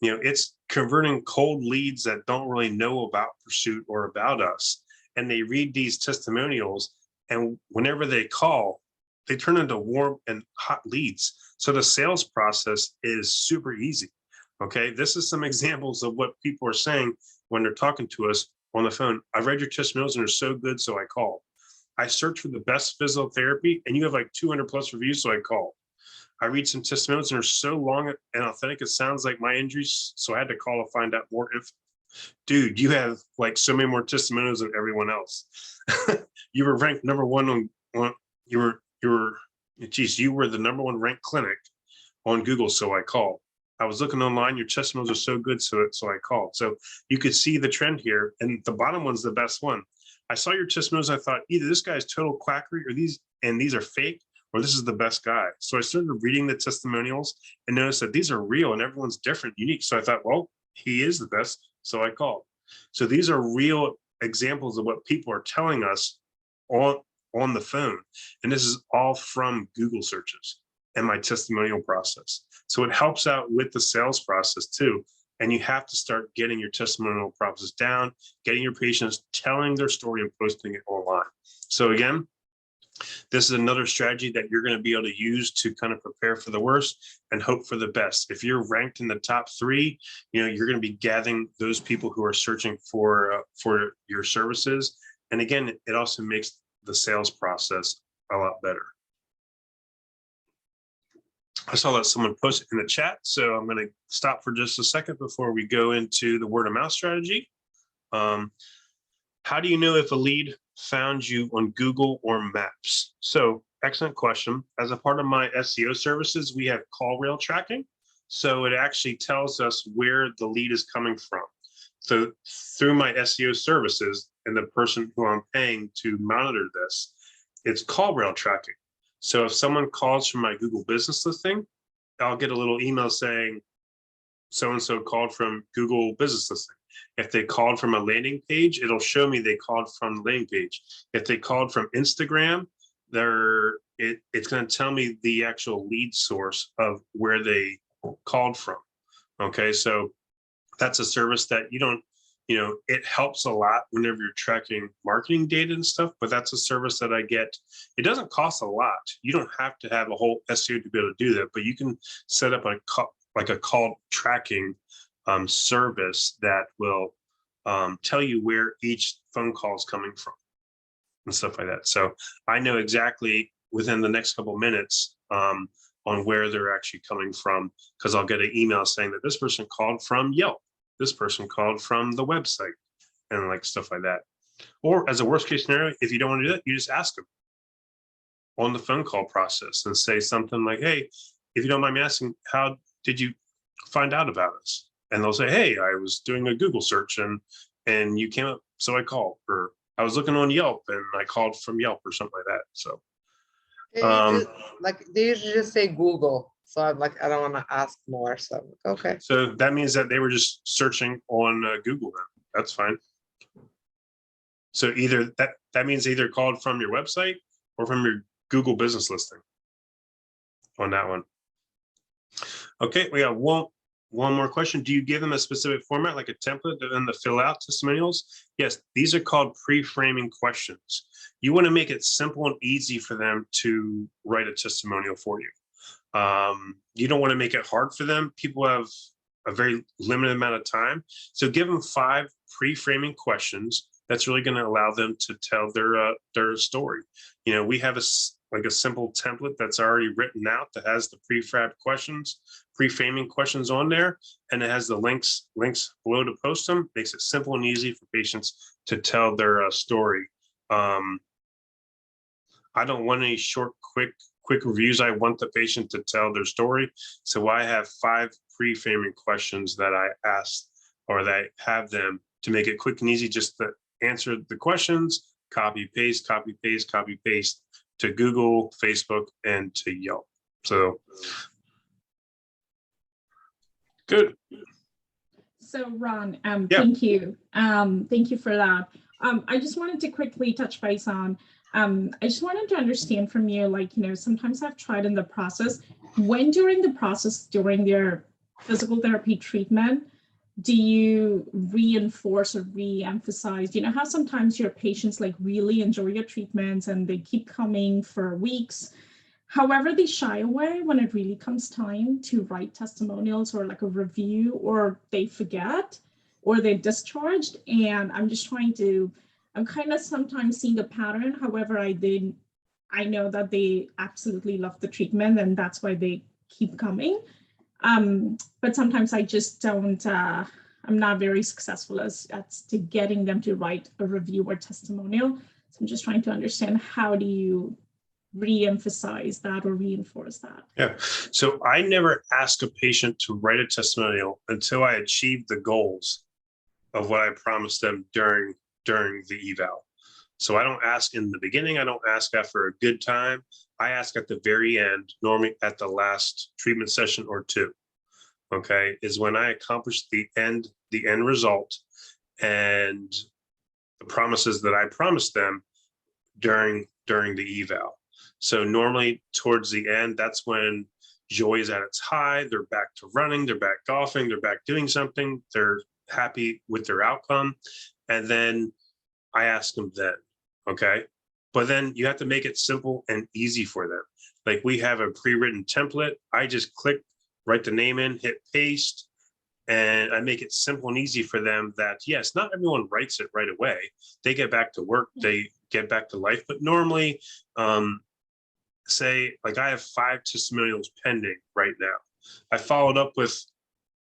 You know, it's converting cold leads that don't really know about Pursuit or about us, and they read these testimonials, and whenever they call, they turn into warm and hot leads. So the sales process is super easy. Okay, this is some examples of what people are saying when they're talking to us on the phone. I read your testimonials and they're so good, so I called. I searched for the best physiotherapy and you have like 200 plus reviews, so I called. I read some testimonials and they're so long and authentic, it sounds like my injuries, so I had to call to find out more info. Dude, you have like so many more testimonials than everyone else. You were ranked number 1 on you were the number 1 ranked clinic on Google, so I called. I was looking online, your testimonials are so good, so I called. So you could see the trend here, and the bottom one's the best one. I saw your testimonials, I thought either this guy's total quackery or these are fake, or this is the best guy. So I started reading the testimonials and noticed that these are real and everyone's different, unique. So I thought, well, he is the best, so I called. So these are real examples of what people are telling us on the phone. And this is all from Google searches and my testimonial process. So it helps out with the sales process too. And you have to start getting your testimonial process down, getting your patients telling their story and posting it online. So again, this is another strategy that you're going to be able to use to kind of prepare for the worst and hope for the best. If you're ranked in the top 3, you know, you're going to be gathering those people who are searching for your services. And again, it also makes the sales process a lot better. I saw that someone posted in the chat, so I'm going to stop for just a second before we go into the word of mouth strategy. How do you know if a lead found you on Google or Maps? So excellent question. As a part of my SEO services, we have call rail tracking. So it actually tells us where the lead is coming from. So through my SEO services and the person who I'm paying to monitor this, it's call rail tracking. So if someone calls from my Google business listing, I'll get a little email saying, so-and-so called from Google business listing. If they called from a landing page, it'll show me they called from the landing page. If they called from Instagram, it's going to tell me the actual lead source of where they called from. Okay, so that's a service that it helps a lot whenever you're tracking marketing data and stuff, but that's a service that I get. It doesn't cost a lot. You don't have to have a whole SEO to be able to do that, but you can set up a call tracking service that will tell you where each phone call is coming from and stuff like that. So I know exactly within the next couple of minutes on where they're actually coming from, because I'll get an email saying that this person called from Yelp, this person called from the website, and like stuff like that. Or as a worst case scenario, if you don't want to do that, you just ask them on the phone call process and say something like, hey, if you don't mind me asking, how did you find out about us? And they'll say, hey, I was doing a Google search and you came up, so I called. Or I was looking on Yelp and I called from Yelp or something like that. So they usually just say Google. So I'm like, I don't want to ask more. So okay. So that means that they were just searching on Google then. That's fine. So either that means either called from your website or from your Google business listing on that one. Okay, we got one more question. Do you give them a specific format, like a template for them to fill out testimonials? Yes, these are called pre-framing questions. You want to make it simple and easy for them to write a testimonial for you. You don't want to make it hard for them. People have a very limited amount of time. So give them 5 pre-framing questions. That's really going to allow them to tell their story. We have a simple template that's already written out that has the pre-framing questions on there, and it has the links below to post them. Makes it simple and easy for patients to tell their story. I don't want any short, quick reviews. I want the patient to tell their story. So I have 5 pre-framing questions that I ask, or that I have them to make it quick and easy, just to answer the questions, copy, paste to Google, Facebook, and to Yelp. So good. So Ron, Yeah. Thank you. Thank you for that. I just wanted to quickly touch base on, I just wanted to understand from you, sometimes I've tried in the process, when during the process, during their physical therapy treatment, do you reinforce or re-emphasize, how sometimes your patients really enjoy your treatments and they keep coming for weeks. However, they shy away when it really comes time to write testimonials or a review, or they forget, or they're discharged. And I'm kind of sometimes seeing a pattern. However, I know that they absolutely love the treatment and that's why they keep coming. But sometimes I just don't, I'm not very successful as to getting them to write a review or testimonial. So I'm just trying to understand, how do you re-emphasize that or reinforce that? Yeah, so I never ask a patient to write a testimonial until I achieve the goals of what I promised them during the eval. So I don't ask in the beginning, I don't ask after a good time. I ask at the very end, normally at the last treatment session or 2, okay, is when I accomplish the end result and the promises that I promised them during the eval. So normally towards the end, that's when joy is at its high. They're back to running, they're back golfing, they're back doing something. They're happy with their outcome. And then I ask them then, okay? But then you have to make it simple and easy for them. Like, we have a pre-written template. I just click, write the name in, hit paste, and I make it simple and easy for them that, yes, not everyone writes it right away. They get back to work, they get back to life. But normally, say, like I have 5 testimonials pending right now. I followed up with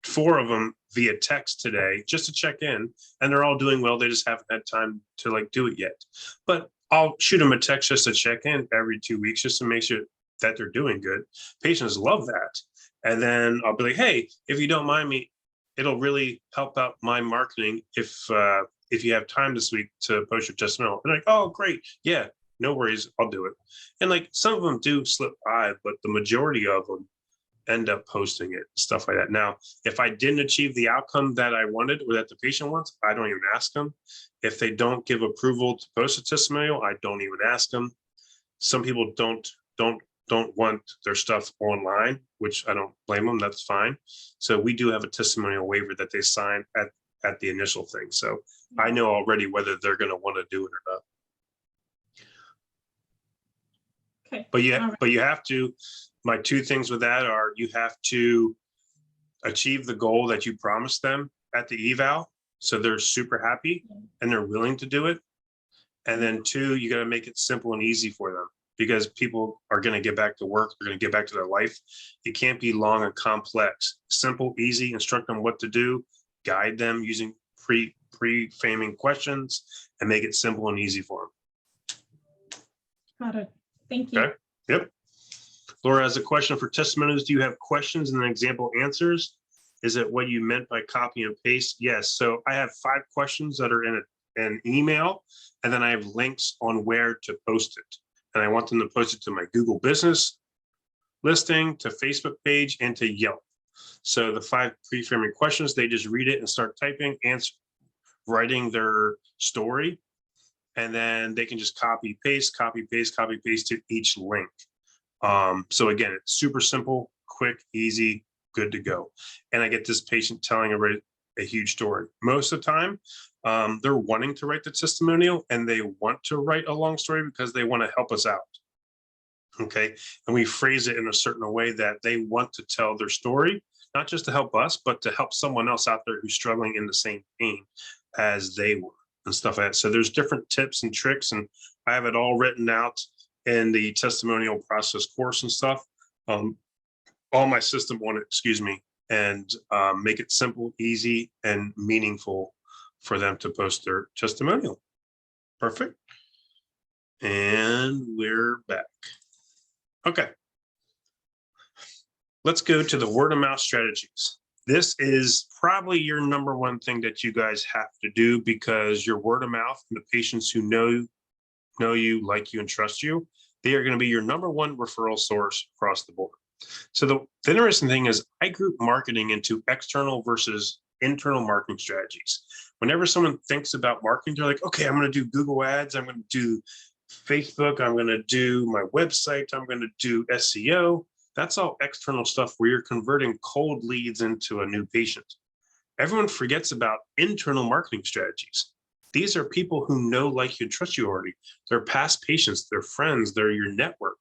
4 of them via text today just to check in, and they're all doing well. They just haven't had time to like do it yet. But I'll shoot them a text just to check in every 2 weeks just to make sure that they're doing good. Patients love that. And then I'll be like, hey, if you don't mind me, it'll really help out my marketing if you have time this week to post your testimonial. And like, oh, great. Yeah, no worries. I'll do it. And like some of them do slip by, but the majority of them end up posting it, stuff like that. Now, if I didn't achieve the outcome that I wanted or that the patient wants, I don't even ask them. If they don't give approval to post a testimonial, I don't even ask them. Some people don't want their stuff online, which I don't blame them. That's fine. So we do have a testimonial waiver that they sign at the initial thing. So I know already whether they're going to want to do it or not. Okay. But yeah, All right. but you have to. My 2 things with that are you have to achieve the goal that you promised them at the eval, so they're super happy and they're willing to do it. And then 2, you got to make it simple and easy for them, because people are going to get back to work. They're going to get back to their life. It can't be long and complex. Simple, easy, instruct them what to do, guide them using pre-framing questions, and make it simple and easy for them. Got it. Thank you. Okay. Yep. Laura has a question for testimonials. Do you have questions and example answers? Is it what you meant by copy and paste? Yes. So I have 5 questions that are in an email, and then I have links on where to post it. And I want them to post it to my Google business listing, to Facebook page, and to Yelp. So the 5 pre-framing questions, they just read it and start typing, writing their story. And then they can just copy, paste to each link. So again, it's super simple, quick, easy, good to go. And I get this patient telling a huge story. Most of the time, they're wanting to write the testimonial, and they want to write a long story because they want to help us out. Okay. And we phrase it in a certain way that they want to tell their story, not just to help us, but to help someone else out there who's struggling in the same pain as they were and stuff like that. So there's different tips and tricks, and I have it all written out in the testimonial process course and stuff, all my system on it, excuse me, and make it simple, easy, and meaningful for them to post their testimonial. Perfect. And we're back. Okay. Let's go to the word of mouth strategies. This is probably your number 1 thing that you guys have to do, because your word of mouth and the patients who know you, like you, and trust you, they are going to be your number 1 referral source across the board. So the interesting thing is I group marketing into external versus internal marketing strategies. Whenever someone thinks about marketing, they're like, okay, I'm going to do Google ads. I'm going to do Facebook. I'm going to do my website. I'm going to do SEO. That's all external stuff where you're converting cold leads into a new patient. Everyone forgets about internal marketing strategies. These are people who know, like you, and trust you already. They're past patients, they're friends, they're your network.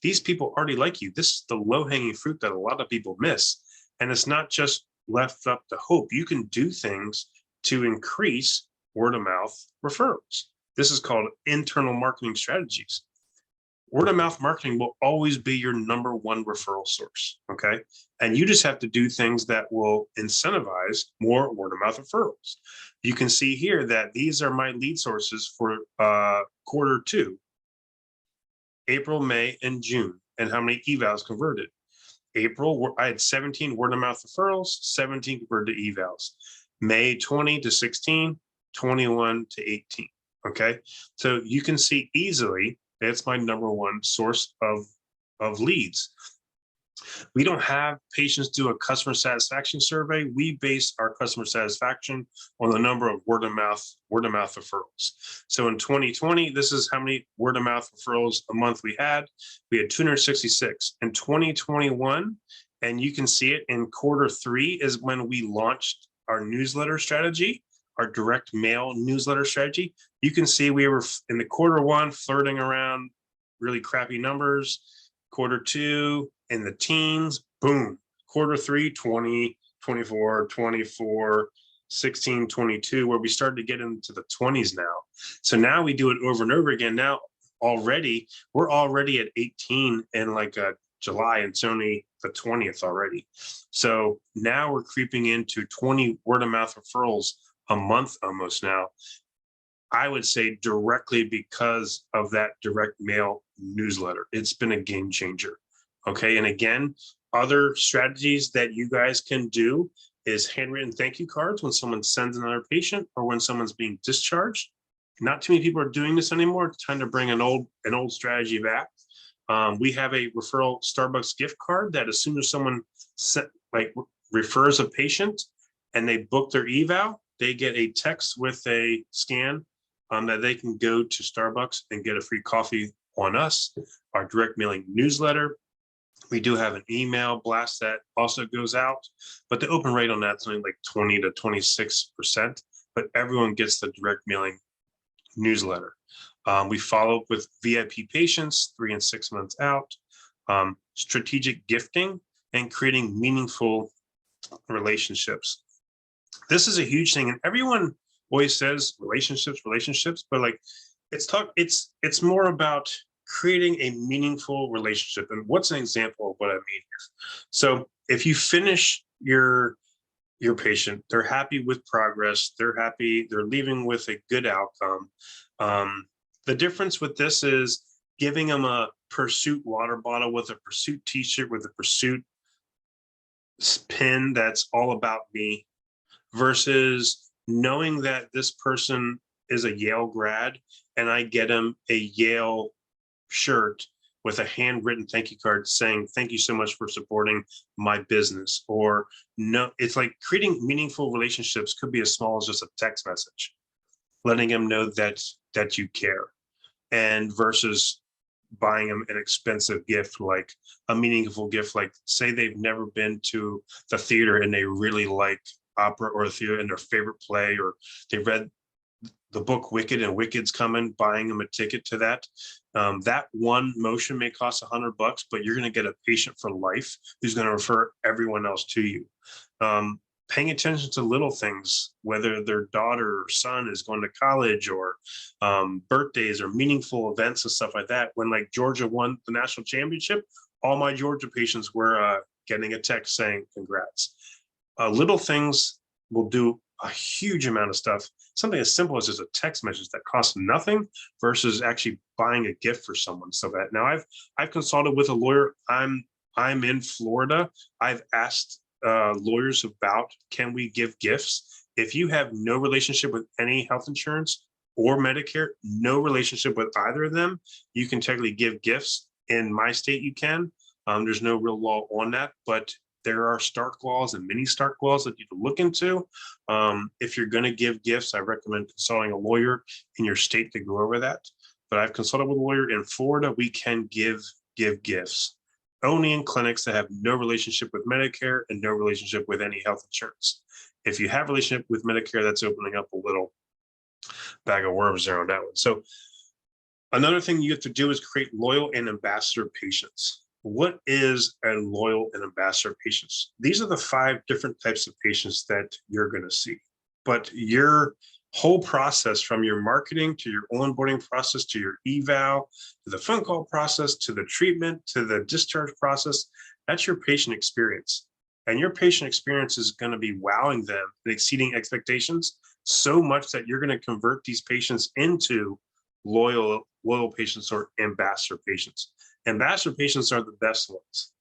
These people already like you. This is the low-hanging fruit that a lot of people miss. And it's not just left up to hope. You can do things to increase word of mouth referrals. This is called internal marketing strategies. Word of mouth marketing will always be your number 1 referral source, okay? And you just have to do things that will incentivize more word of mouth referrals. You can see here that these are my lead sources for Q2, April, May, and June, and how many evals converted. April, I had 17 word of mouth referrals, 17 converted to evals. May, 20 to 16, 21 to 18, okay? So you can see easily, that's my number 1 source of leads. We don't have patients do a customer satisfaction survey. We base our customer satisfaction on the number of word of mouth referrals. So in 2020, this is how many word of mouth referrals a month we had. We had 266. In 2021, and you can see it in Q3 is when we launched our newsletter strategy, our direct mail newsletter strategy. You can see we were in the Q1 flirting around really crappy numbers. Q2 in the teens, boom. Q3, 20, 24, 24, 16, 22, where we started to get into the 20s now. So now we do it over and over again. Now we're already at 18 in like July, and it's only the 20th already. So now we're creeping into 20 word of mouth referrals a month almost now. I would say directly because of that direct mail newsletter. It's been a game changer. Okay. And again, other strategies that you guys can do is handwritten thank you cards when someone sends another patient or when someone's being discharged. Not too many people are doing this anymore. It's time to bring an old strategy back. We have a referral Starbucks gift card that as soon as someone refers a patient and they book their eval, they get a text with a scan that they can go to Starbucks and get a free coffee on us. Our direct mailing newsletter. We do have an email blast that also goes out, but the open rate on that's only like 20 to 26%, but everyone gets the direct mailing newsletter. We follow up with VIP patients 3 and 6 months out, strategic gifting, and creating meaningful relationships. This is a huge thing, and everyone always says relationships, but like it's more about creating a meaningful relationship. And what's an example of what I mean here? So if you finish your patient, they're happy with progress, they're happy, they're leaving with a good outcome. The difference with this is giving them a Pursuit water bottle with a Pursuit t-shirt with a Pursuit pin that's all about me, versus knowing that this person is a Yale grad and I get them a Yale shirt with a handwritten thank you card saying, thank you so much for supporting my business. Or no, it's like creating meaningful relationships could be as small as just a text message, letting them know that you care, and versus buying them an expensive gift, like a meaningful gift, like say they've never been to the theater and they really like opera or theater and their favorite play, or they read the book Wicked and Wicked's coming, buying them a ticket to that. That one motion may cost $100, but you're going to get a patient for life who's going to refer everyone else to you. Paying attention to little things, whether their daughter or son is going to college, or birthdays or meaningful events and stuff like that. When like Georgia won the national championship, all my Georgia patients were getting a text saying congrats. Little things will do a huge amount of stuff. Something as simple as just a text message that costs nothing versus actually buying a gift for someone. So that now I've consulted with a lawyer. I'm in Florida. I've asked lawyers about, can we give gifts? If you have no relationship with any health insurance or Medicare, no relationship with either of them, you can technically give gifts. In my state, you can. There's no real law on that, but there are start laws and mini start laws that you can look into. If you're going to give gifts, I recommend consulting a lawyer in your state to go over that. But I've consulted with a lawyer in Florida. We can give gifts only in clinics that have no relationship with Medicare and no relationship with any health insurance. If you have a relationship with Medicare, that's opening up a little bag of worms there on that one. So another thing you have to do is create loyal and ambassador patients. What is a loyal and ambassador patients? These are the 5 different types of patients that you're going to see. But your whole process, from your marketing to your onboarding process to your eval, to the phone call process, to the treatment, to the discharge process, that's your patient experience. And your patient experience is going to be wowing them and exceeding expectations so much that you're going to convert these patients into loyal patients or ambassador patients. Ambassador patients are the best ones.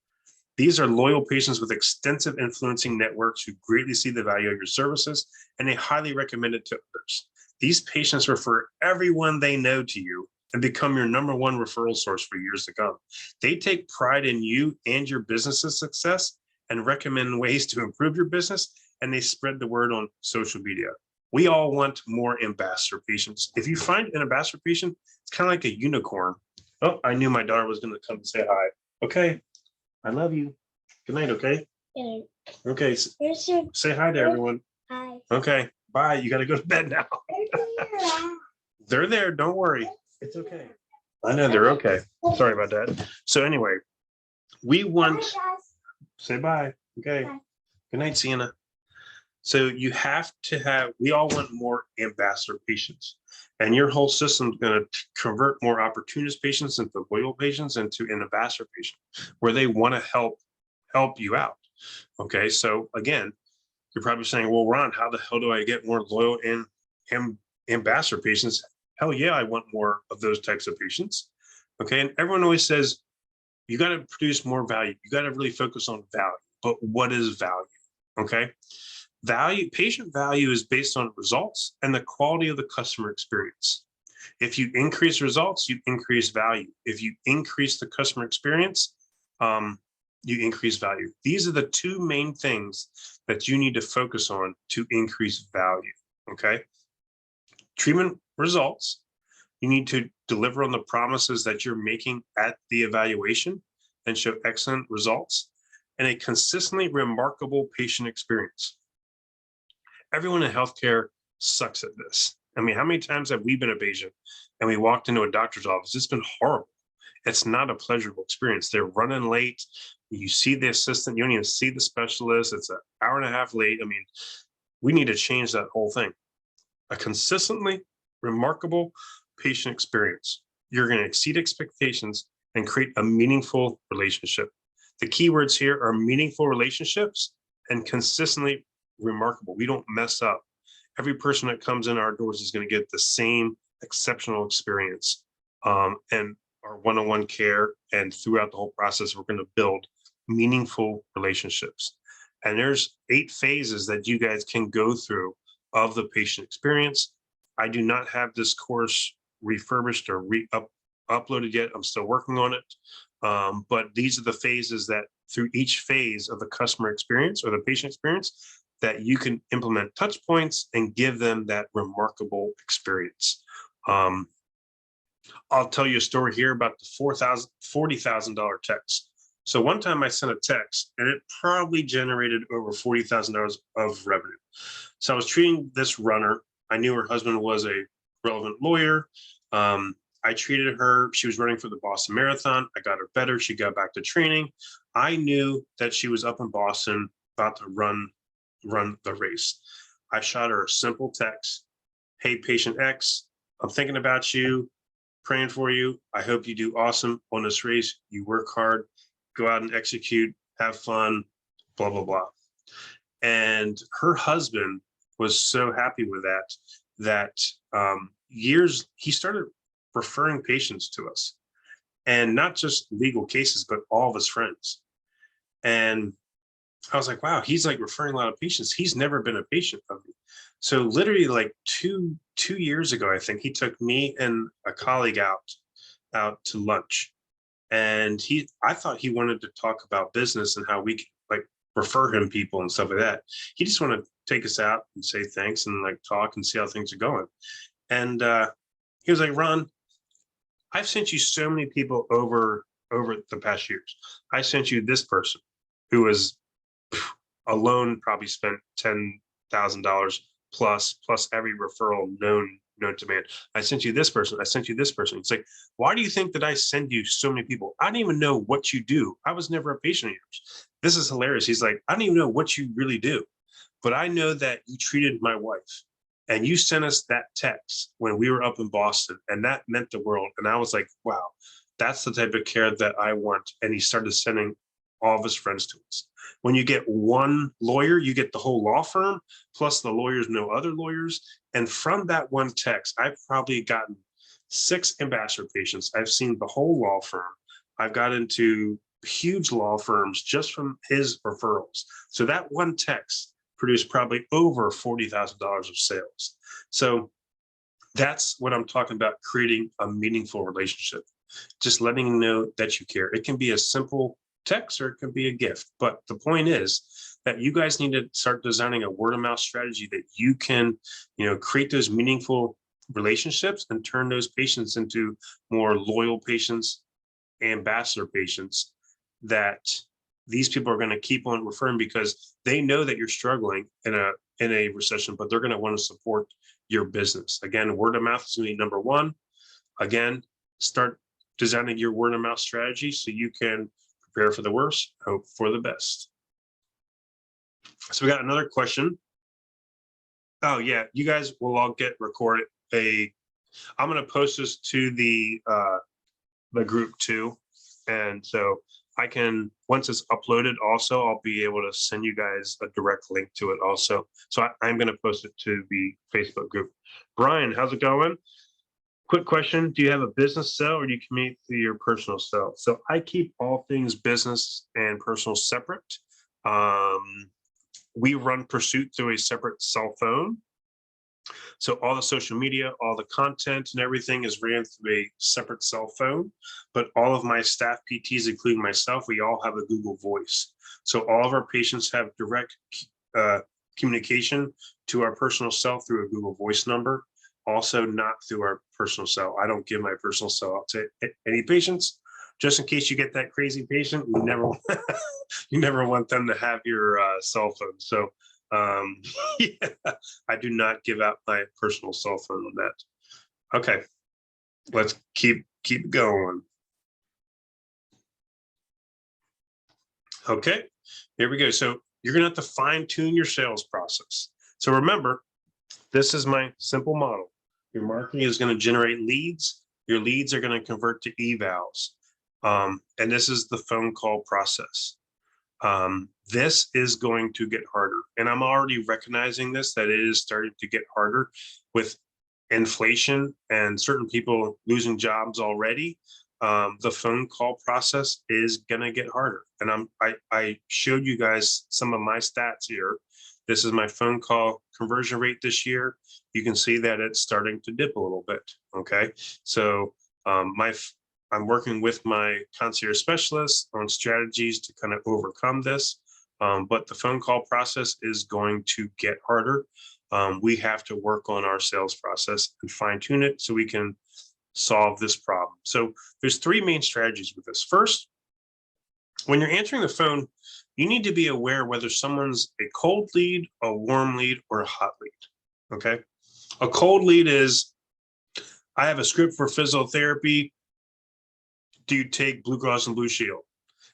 These are loyal patients with extensive influencing networks who greatly see the value of your services, and they highly recommend it to others. These patients refer everyone they know to you and become your #1 referral source for years to come. They take pride in you and your business's success and recommend ways to improve your business, and they spread the word on social media. We all want more ambassador patients. If you find an ambassador patient, it's kind of like a unicorn. Oh, I knew my daughter was going to come and say hi. Okay. I love you. Good night, okay? Yeah. Okay. Say hi to everyone. Hi. Okay. Bye. You got to go to bed now. They're there. Don't worry. It's okay. I know they're okay. Sorry about that. So anyway, we want... Say bye. Okay. Bye. Good night, Sienna. So you have to have, we all want more ambassador patients, and your whole system is going to convert more opportunist patients into loyal patients into an ambassador patient where they want to help you out. Okay. So again, you're probably saying, well, Ron, how the hell do I get more loyal and ambassador patients? Hell yeah, I want more of those types of patients. Okay. And everyone always says, you got to produce more value. You got to really focus on value. But what is value? Okay. Patient value is based on results and the quality of the customer experience. If you increase results, you increase value. If you increase the customer experience, you increase value. These are the two main things that you need to focus on to increase value. Okay. Treatment results. You need to deliver on the promises that you're making at the evaluation and show excellent results and a consistently remarkable patient experience. Everyone in healthcare sucks at this. I mean, how many times have we been a patient and we walked into a doctor's office? It's been horrible. It's not a pleasurable experience. They're running late. You see the assistant, you don't even see the specialist. It's an hour and a half late. I mean, we need to change that whole thing. A consistently remarkable patient experience. You're going to exceed expectations and create a meaningful relationship. The keywords here are meaningful relationships and consistently remarkable. We don't mess up. Every person that comes in our doors is going to get the same exceptional experience. And our one-on-one care, and throughout the whole process, we're going to build meaningful relationships. And there's 8 phases that you guys can go through of the patient experience. I do not have this course refurbished or uploaded yet. I'm still working on it. But these are the phases that through each phase of the customer experience or the patient experience that you can implement touch points and give them that remarkable experience. I'll tell you a story here about the $40,000 text. So one time I sent a text and it probably generated over $40,000 of revenue. So I was treating this runner. I knew her husband was a relevant lawyer. I treated her. She was running for the Boston Marathon. I got her better. She got back to training. I knew that she was up in Boston about to run the race. I shot her a simple text. Hey, patient X, I'm thinking about you, praying for you. I hope you do awesome on this race. You work hard, go out and execute, have fun, blah, blah, blah. And her husband was so happy with that he started referring patients to us, and not just legal cases, but all of his friends. And I was like, wow, he's like referring a lot of patients. He's never been a patient of me. So literally like two years ago, I think he took me and a colleague out to lunch. And I thought he wanted to talk about business and how we could like refer him people and stuff like that. He just wanted to take us out and say thanks and like talk and see how things are going. And he was like, Ron, I've sent you so many people over the past years. I sent you this person who was alone probably spent $10,000 plus every referral known to man. I sent you this person. I sent you this person. It's like, why do you think that I send you so many people? I don't even know what you do. I was never a patient of yours. This is hilarious. He's like, I don't even know what you really do, but I know that you treated my wife and you sent us that text when we were up in Boston, and that meant the world. And I was like, wow, that's the type of care that I want. And he started sending all of his friends to us. When you get one lawyer, you get the whole law firm, plus the lawyers know other lawyers. And from that one text, I've probably gotten 6 ambassador patients. I've seen the whole law firm. I've got into huge law firms just from his referrals. So that one text produced probably over $40,000 of sales. So that's what I'm talking about, creating a meaningful relationship. Just letting them know that you care. It can be a simple text or it can be a gift. But the point is that you guys need to start designing a word of mouth strategy that you can, create those meaningful relationships and turn those patients into more loyal patients, ambassador patients, that these people are going to keep on referring because they know that you're struggling in a recession, but they're going to want to support your business. Again, word of mouth is going to be number one. Again, start designing your word of mouth strategy so you can prepare for the worst, hope for the best. So we got another question. Oh yeah, you guys will all get recorded. I'm gonna post this to the group too, and so I can, once it's uploaded, also I'll be able to send you guys a direct link to it also. So I'm gonna post it to the Facebook group. Brian, how's it going? Quick question: do you have a business cell or do you communicate through your personal cell? So I keep all things business and personal separate. We run Pursuit through a separate cell phone. So all the social media, all the content and everything is ran through a separate cell phone, but all of my staff PTs, including myself, we all have a Google Voice. So all of our patients have direct communication to our personal cell through a Google Voice number, also not through our personal cell. I don't give my personal cell out to any patients, just in case you get that crazy patient. You never, you never want them to have your cell phone. So yeah, I do not give out my personal cell phone on that. Okay, let's keep going. Okay, here we go. So you're gonna have to fine tune your sales process. So remember, this is my simple model. Your marketing is going to generate leads. Your leads are going to convert to evals. And this is the phone call process. This is going to get harder. And I'm already recognizing this, that it is starting to get harder with inflation and certain people losing jobs already. The phone call process is going to get harder. And I showed you guys some of my stats here. This is my phone call conversion rate this year. You can see that it's starting to dip a little bit. Okay, so I'm working with my concierge specialist on strategies to kind of overcome this. But the phone call process is going to get harder. We have to work on our sales process and fine tune it so we can solve this problem. So there's three main strategies with this. First, when you're answering the phone, you need to be aware whether someone's a cold lead, a warm lead, or a hot lead. Okay. A cold lead is, I have a script for physiotherapy. Do you take Blue Cross and Blue Shield?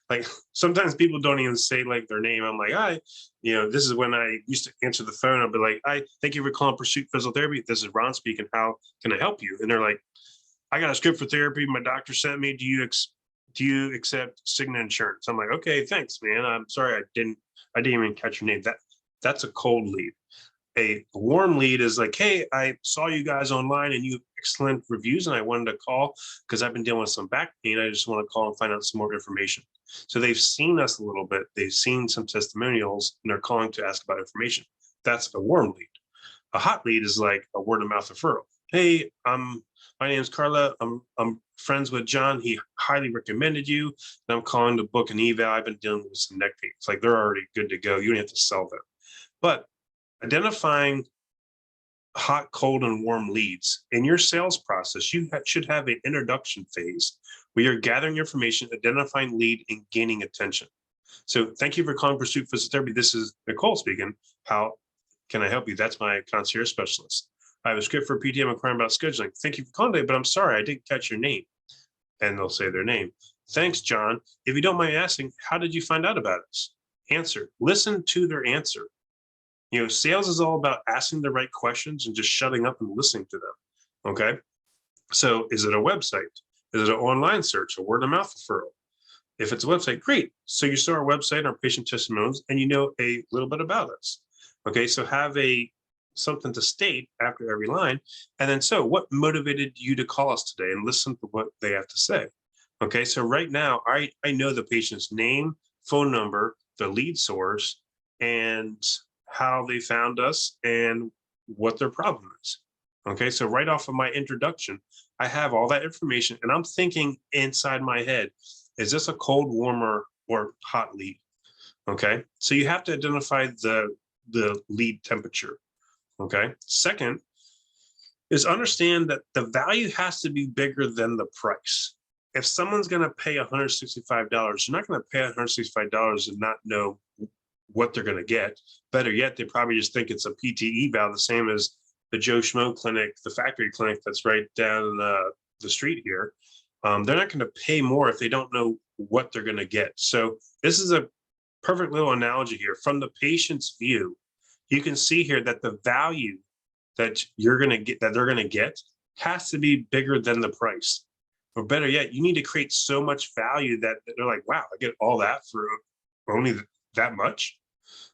Like sometimes people don't even say like their name. I'm like, hi, this is when I used to answer the phone. I'll be like, hi, thank you for calling Pursuit Physiotherapy. This is Ron speaking. How can I help you? And they're like, I got a script for therapy. My doctor sent me. Do you accept Cigna insurance? I'm like, okay, thanks, man. I'm sorry, I didn't even catch your name. That's a cold lead. A warm lead is like, hey, I saw you guys online and you have excellent reviews, and I wanted to call because I've been dealing with some back pain. I just want to call and find out some more information. So they've seen us a little bit. They've seen some testimonials and they're calling to ask about information. That's a warm lead. A hot lead is like a word of mouth referral. Hey, my name is Carla. I'm friends with John. He highly recommended you. And I'm calling to book an eval. I've been dealing with some neck pain. It's like they're already good to go. You don't have to sell them. But identifying hot, cold, and warm leads in your sales process, you should have an introduction phase where you're gathering information, identifying lead, and gaining attention. So thank you for calling Pursuit Physiotherapy. This is Nicole speaking. How can I help you? That's my concierge specialist. I have a script for PT. I'm inquiring about scheduling. Thank you for calling today, but I'm sorry, I didn't catch your name. And they'll say their name. Thanks, John. If you don't mind asking, how did you find out about us? Answer. Listen to their answer. Sales is all about asking the right questions and just shutting up and listening to them. Okay. So is it a website? Is it an online search, a word of mouth referral? If it's a website, great. So you saw our website, our patient testimonials, and you know a little bit about us. Okay. So have something to state after every line. And then, so what motivated you to call us today, and listen to what they have to say. Okay. So right now I know the patient's name, phone number, the lead source, and how they found us and what their problem is. Okay, so right off of my introduction, I have all that information and I'm thinking inside my head, is this a cold, warmer, or hot lead? Okay, so you have to identify the lead temperature. Okay, second is understand that the value has to be bigger than the price. If someone's going to pay $165, you're not going to pay $165 and not know what they're going to get. Better yet, they probably just think it's a PT eval, the same as the Joe Schmo clinic, the factory clinic that's right down the street here. They're not going to pay more if they don't know what they're going to get. So this is a perfect little analogy here. From the patient's view, you can see here that the value that you're going to get, that they're going to get, has to be bigger than the price. Or better yet, you need to create so much value that they're like, wow, I get all that for only that much.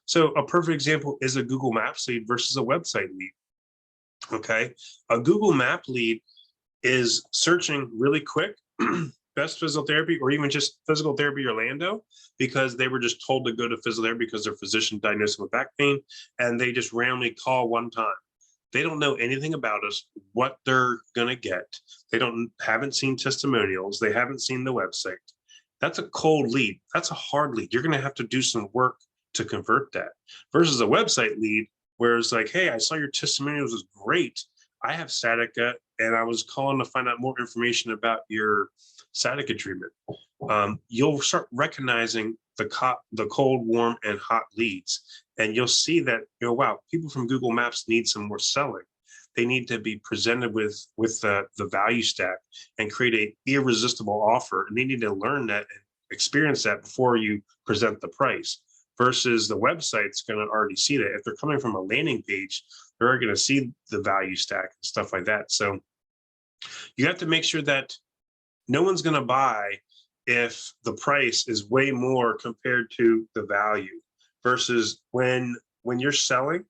So a perfect example is a Google Maps lead versus a website lead. Okay, a Google Map lead is searching really quick, best physical therapy, or even just physical therapy Orlando, because they were just told to go to physical therapy because their physician diagnosed them with back pain, and they just randomly call one time. They don't know anything about us, what they're gonna get. They haven't seen testimonials. They haven't seen the website. That's a cold lead. That's a hard lead. You're gonna have to do some work to convert that. Versus a website lead, where it's like, hey, I saw your testimonials was great. I have sciatica, and I was calling to find out more information about your sciatica treatment. You'll start recognizing the cold, warm, and hot leads, and you'll see that, wow, people from Google Maps need some more selling. They need to be presented with the value stack and create an irresistible offer, and they need to learn that and experience that before you present the price. Versus the website's going to already see that. If they're coming from a landing page, they're going to see the value stack and stuff like that. So you have to make sure that no one's going to buy if the price is way more compared to the value. Versus when you're selling,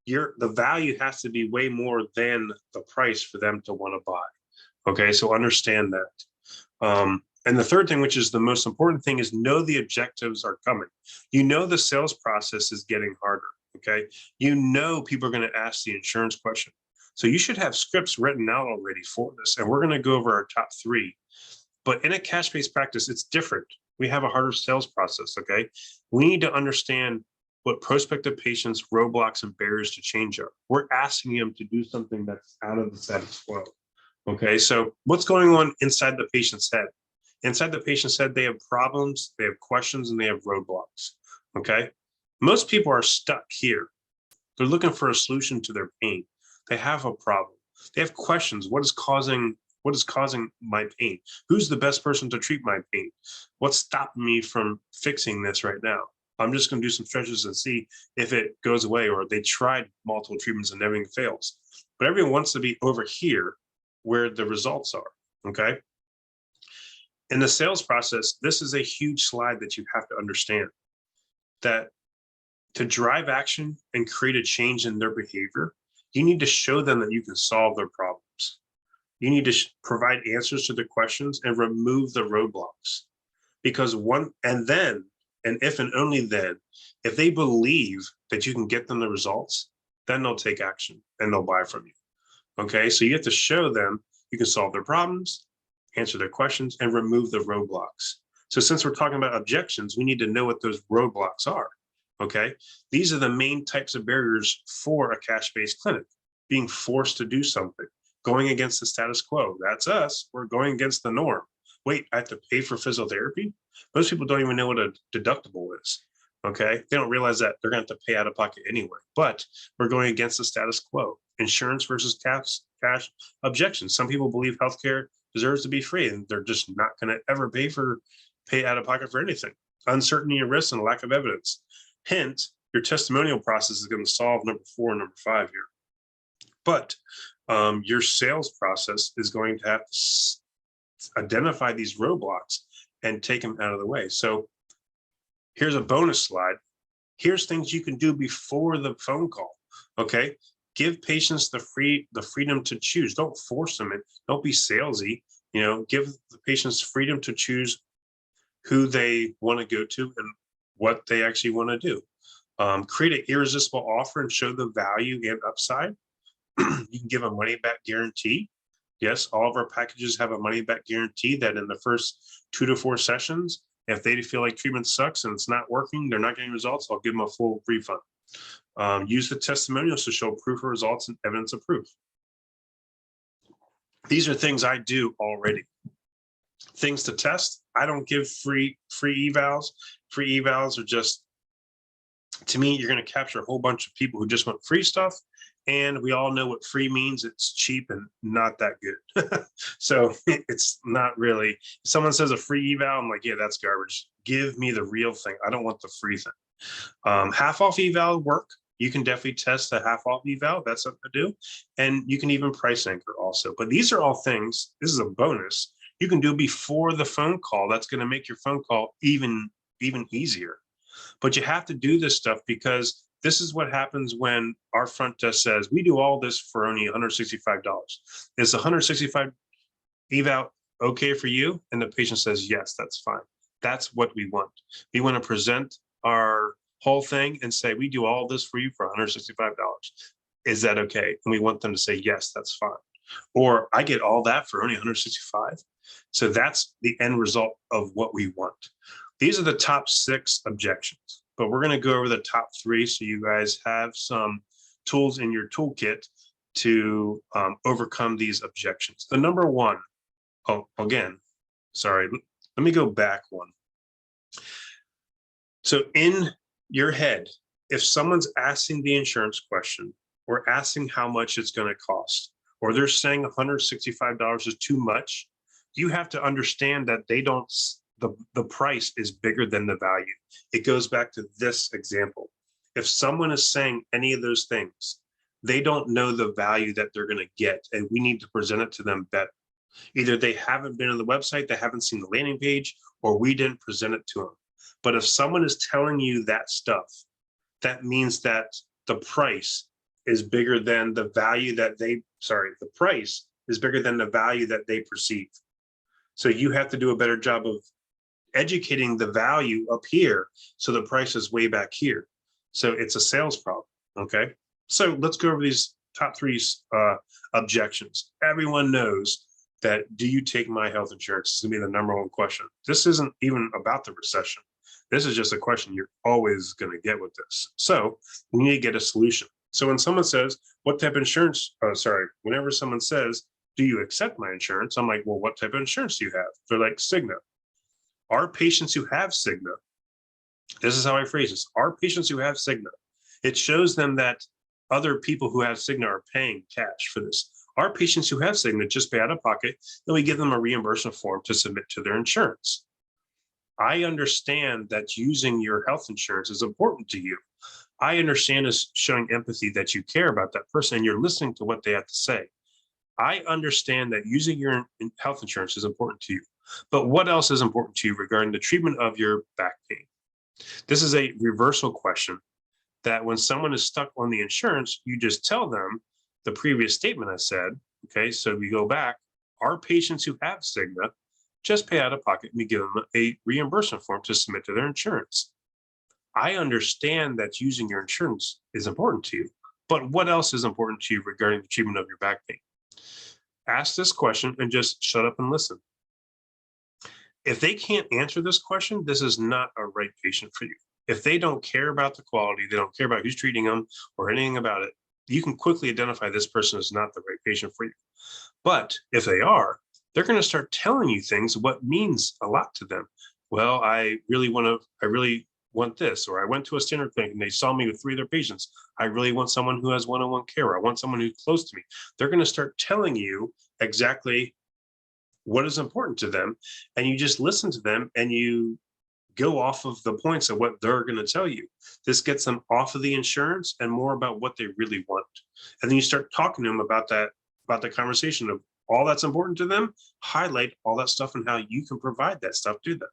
the value has to be way more than the price for them to want to buy. Okay, so understand that. And the third thing, which is the most important thing, is know the objectives are coming. You know the sales process is getting harder, okay? You know people are going to ask the insurance question. So you should have scripts written out already for this, and we're going to go over our top 3. But in a cash-based practice, it's different. We have a harder sales process, okay? We need to understand what prospective patients' roadblocks and barriers to change are. We're asking them to do something that's out of the status quo, okay? So what's going on inside the patient's head? Inside the patient's head, they have problems, they have questions, and they have roadblocks, okay? Most people are stuck here. They're looking for a solution to their pain. They have a problem. They have questions. What is causing my pain? Who's the best person to treat my pain? What's stopping me from fixing this right now? I'm just going to do some stretches and see if it goes away, or they tried multiple treatments and everything fails. But everyone wants to be over here where the results are, okay? In the sales process, this is a huge slide that you have to understand, that to drive action and create a change in their behavior, you need to show them that you can solve their problems. You need to provide answers to their questions and remove the roadblocks. Because if and only then, if they believe that you can get them the results, then they'll take action and they'll buy from you. Okay, so you have to show them you can solve their problems, answer their questions, and remove the roadblocks. So since we're talking about objections, we need to know what those roadblocks are, okay? These are the main types of barriers for a cash-based clinic: being forced to do something, going against the status quo. That's us. We're going against the norm. Wait, I have to pay for physical therapy? Most people don't even know what a deductible is, okay? They don't realize that they're going to have to pay out of pocket anyway, but we're going against the status quo. Insurance versus cash objections. Some people believe healthcare deserves to be free, and they're just not going to ever pay out of pocket for anything. Uncertainty of risk and lack of evidence. Hint, your testimonial process is going to solve number 4 and number 5 here. But your sales process is going to have to identify these roadblocks and take them out of the way. So here's a bonus slide. Here's things you can do before the phone call, okay? Give patients the freedom to choose. Don't force them. Don't be salesy. Give the patients freedom to choose who they want to go to and what they actually want to do. Create an irresistible offer and show the value and upside. You can give a money back guarantee. Yes, all of our packages have a money back guarantee that in the first 2 to 4 sessions, if they feel like treatment sucks and it's not working, they're not getting results, I'll give them a full refund. Use the testimonials to show proof of results and evidence of proof. These are things I do already. Things to test. I don't give free evals. Free evals are just, to me, you're going to capture a whole bunch of people who just want free stuff. And we all know what free means. It's cheap and not that good. So it's not really, if someone says a free eval, I'm like, yeah, that's garbage. Give me the real thing. I don't want the free thing. Half off eval work. you can definitely test the half off eval. That's something to do. And you can even price anchor also. But these are all things, this is a bonus, you can do before the phone call. That's going to make your phone call even easier. But you have to do this stuff because this is what happens when our front desk says, we do all this for only $165. Is $165 eval okay for you? And the patient says, yes, that's fine. That's what we want. We want to present our whole thing and say, we do all this for you for $165. Is that okay? And we want them to say, yes, that's fine. Or I get all that for only $165. So that's the end result of what we want. These are the top 6 objections, but we're going to go over the top 3 so you guys have some tools in your toolkit to overcome these objections. The number 1, oh, again, sorry, let me go back one. So in your head, if someone's asking the insurance question or asking how much it's going to cost, or they're saying $165 is too much, you have to understand that they don't, the price is bigger than the value. It goes back to this example. If someone is saying any of those things, they don't know the value that they're going to get, and we need to present it to them better. Either they haven't been on the website, they haven't seen the landing page, or we didn't present it to them. But if someone is telling you that stuff, that means that the price is bigger than the value that they, the price is bigger than the value that they perceive. So you have to do a better job of educating the value up here so the price is way back here. So it's a sales problem, okay? So let's go over these top 3 objections. Everyone knows that, do you take my health insurance? Is gonna be the number 1 question. This isn't even about the recession. This is just a question you're always gonna get with this. So we need to get a solution. So when someone says, what type of insurance, whenever someone says, do you accept my insurance? I'm like, well, what type of insurance do you have? They're like, Cigna. Our patients who have Cigna, this is how I phrase this, our patients who have Cigna, it shows them that other people who have Cigna are paying cash for this. Our patients who have Cigna just pay out of pocket, and we give them a reimbursement form to submit to their insurance. I understand that using your health insurance is important to you. I understand is showing empathy that you care about that person and you're listening to what they have to say. I understand that using your health insurance is important to you, but what else is important to you regarding the treatment of your back pain? This is a reversal question that when someone is stuck on the insurance, you just tell them the previous statement I said, okay? So we go back, our patients who have Cigna just pay out of pocket and we give them a reimbursement form to submit to their insurance. I understand that using your insurance is important to you, but what else is important to you regarding the treatment of your back pain? Ask this question and just shut up and listen. If they can't answer this question, this is not a right patient for you. If they don't care about the quality, they don't care about who's treating them or anything about it, you can quickly identify this person is not the right patient for you. But if they are, they're going to start telling you things what means a lot to them. Well, I really want this, or I went to a standard clinic and they saw me with 3 of their patients. I really want someone who has one-on-one care. Or I want someone who's close to me. They're going to start telling you exactly what is important to them, and you just listen to them and you go off of the points of what they're going to tell you. This gets them off of the insurance and more about what they really want. And then you start talking to them about the conversation of all that's important to them, highlight all that stuff and how you can provide that stuff to them.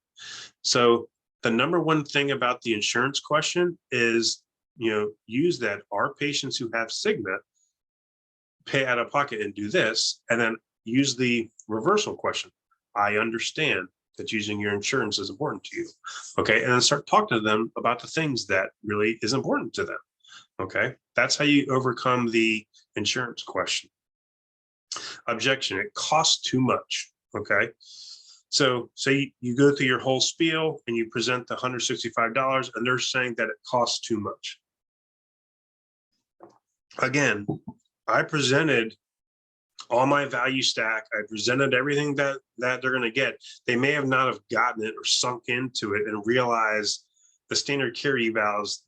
So the number 1 thing about the insurance question is, use that our patients who have Cigna pay out of pocket and do this, and then use the reversal question. I understand that using your insurance is important to you. Okay. And then start talking to them about the things that really is important to them. Okay. That's how you overcome the insurance question. Objection, it costs too much. Okay. So say you go through your whole spiel and you present the $165 and they're saying that it costs too much. Again, I presented all my value stack. I presented everything that they're going to get. They may have not have gotten it or sunk into it and realized the standard care evals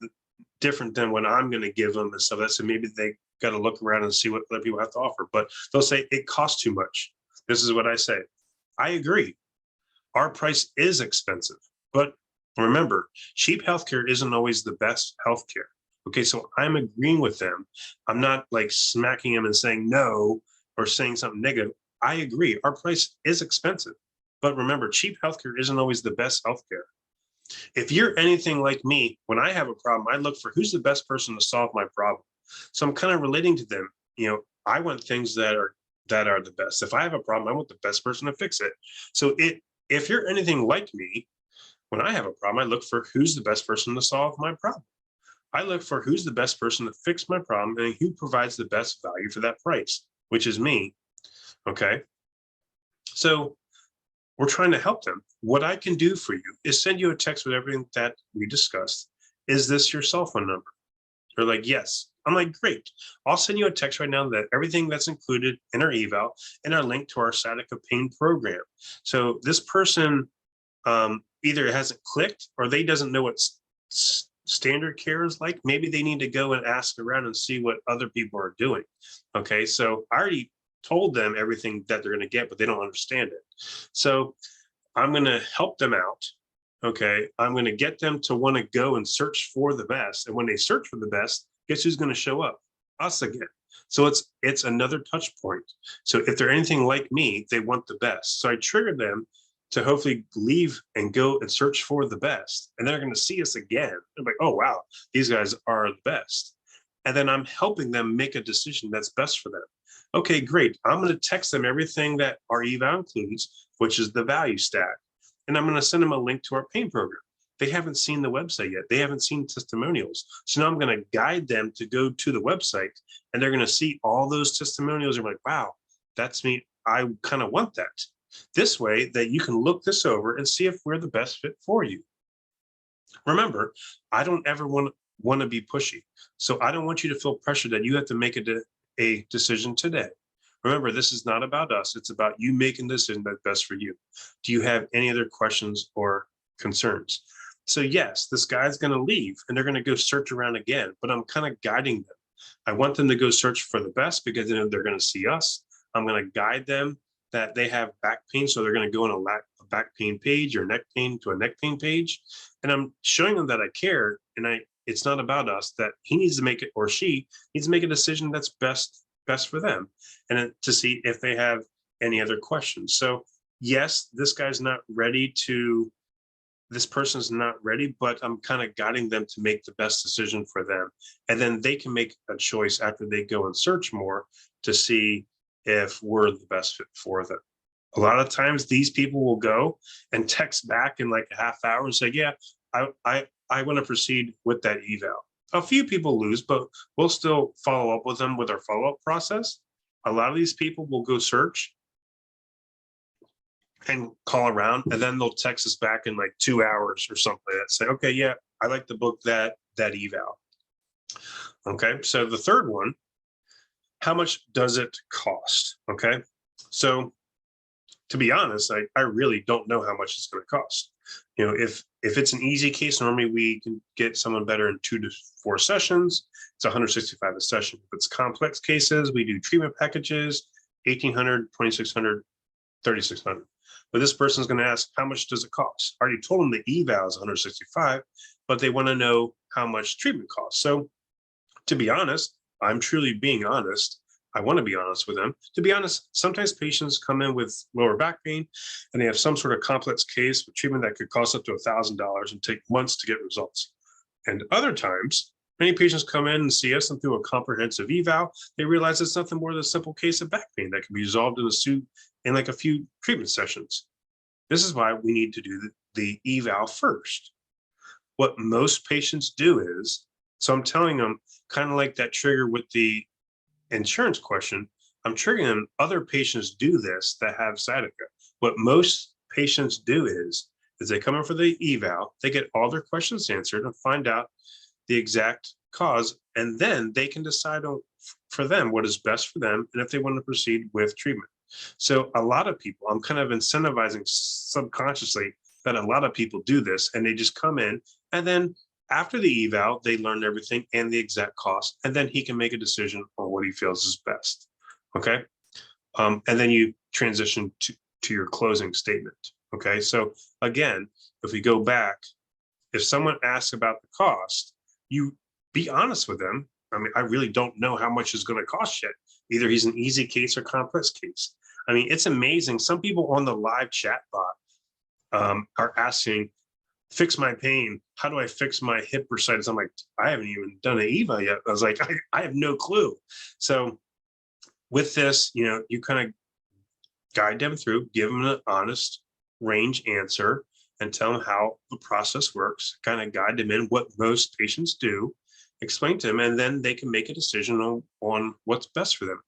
different than what I'm going to give them and stuff. So maybe they got to look around and see what other people have to offer, but they'll say it costs too much. This is what I say. I agree. Our price is expensive, but remember, cheap healthcare isn't always the best healthcare. Okay, so I'm agreeing with them. I'm not like smacking them and saying no or saying something negative. I agree. Our price is expensive. But remember, cheap healthcare isn't always the best healthcare. If you're anything like me, when I have a problem, I look for who's the best person to solve my problem. So I'm kind of relating to them. I want things that are the best. If I have a problem, I want the best person to fix it. So if you're anything like me, when I have a problem, I look for who's the best person to solve my problem. I look for who's the best person to fix my problem and who provides the best value for that price, which is me. Okay. So we're trying to help them. What I can do for you is send you a text with everything that we discussed. Is this your cell phone number? They're like, yes. I'm like, great. I'll send you a text right now that everything that's included in our eval and our link to our sciatica pain program. So this person either hasn't clicked or they doesn't know what standard care is like. Maybe they need to go and ask around and see what other people are doing. Okay, so I already told them everything that they're going to get, but they don't understand it. So I'm going to help them out. Okay, I'm going to get them to want to go and search for the best. And when they search for the best, guess who's going to show up? Us again. So it's another touch point. So if they're anything like me, they want the best. So I trigger them to hopefully leave and go and search for the best. And they're going to see us again. They're like, oh, wow, these guys are the best. And then I'm helping them make a decision that's best for them. Okay, great. I'm going to text them everything that our eval includes, which is the value stack. And I'm going to send them a link to our pain program. They haven't seen the website yet. They haven't seen testimonials. So now I'm going to guide them to go to the website and they're going to see all those testimonials. They're like, wow, that's me. I kind of want that. This way that you can look this over and see if we're the best fit for you. Remember, I don't ever want to be pushy. So I don't want you to feel pressure that you have to make a decision today. Remember, this is not about us. It's about you making the decision that's best for you. Do you have any other questions or concerns? So yes, this guy's going to leave and they're going to go search around again, but I'm kind of guiding them. I want them to go search for the best because then they're going to see us. I'm going to guide them that they have back pain. So they're going to go on a back pain page or neck pain to a neck pain page. And I'm showing them that I care. And it's not about us, that he needs to make it, or she needs to make a decision that's best for them. And to see if they have any other questions. So yes, this person's not ready, but I'm kind of guiding them to make the best decision for them. And then they can make a choice after they go and search more to see if we're the best fit for them. A lot of times these people will go and text back in like a half hour and say, yeah, I want to proceed with that eval. A few people lose, but we'll still follow up with them with our follow-up process. A lot of these people will go search and call around, and then they'll text us back in like 2 hours or something like that. Say, okay, yeah, I'd like to book that eval. Okay, so the third one, how much does it cost? Okay, so to be honest, I really don't know how much it's going to cost. If it's an easy case, normally we can get someone better in 2 to 4 sessions. It's $165 a session. If it's complex cases, we do treatment packages, $1,800, $2,600, $3,600. But this person's going to ask, how much does it cost? I already told them the eval is $165, but they want to know how much treatment costs. So to be honest, I'm truly being honest. I want to be honest with them. To be honest, sometimes patients come in with lower back pain and they have some sort of complex case with treatment that could cost up to $1,000 and take months to get results. And other times, many patients come in and see us and through a comprehensive eval, they realize it's nothing more than a simple case of back pain that can be resolved in like a few treatment sessions. This is why we need to do the eval first. What most patients do is, so I'm telling them, kind of like that trigger with the insurance question, I'm triggering them. Other patients do this that have sciatica. What most patients do is they come in for the eval, they get all their questions answered and find out the exact cause, and then they can decide for them what is best for them and if they want to proceed with treatment. So a lot of people, I'm kind of incentivizing subconsciously that a lot of people do this, and they just come in, and then after the eval, they learn everything and the exact cost, and then he can make a decision on what he feels is best. Okay. And then you transition to your closing statement. Okay. So again, if we go back, if someone asks about the cost, you be honest with them. I mean, I really don't know how much it's going to cost yet. Either he's an easy case or complex case. I mean, it's amazing. Some people on the live chat bot are asking, fix my pain. How do I fix my hip bursitis? I'm like, I haven't even done an EVA yet. I was like, I have no clue. So with this, you know, you kind of guide them through, give them an honest range answer, and tell them how the process works, kind of guide them in what most patients do, explain to them, and then they can make a decision on what's best for them.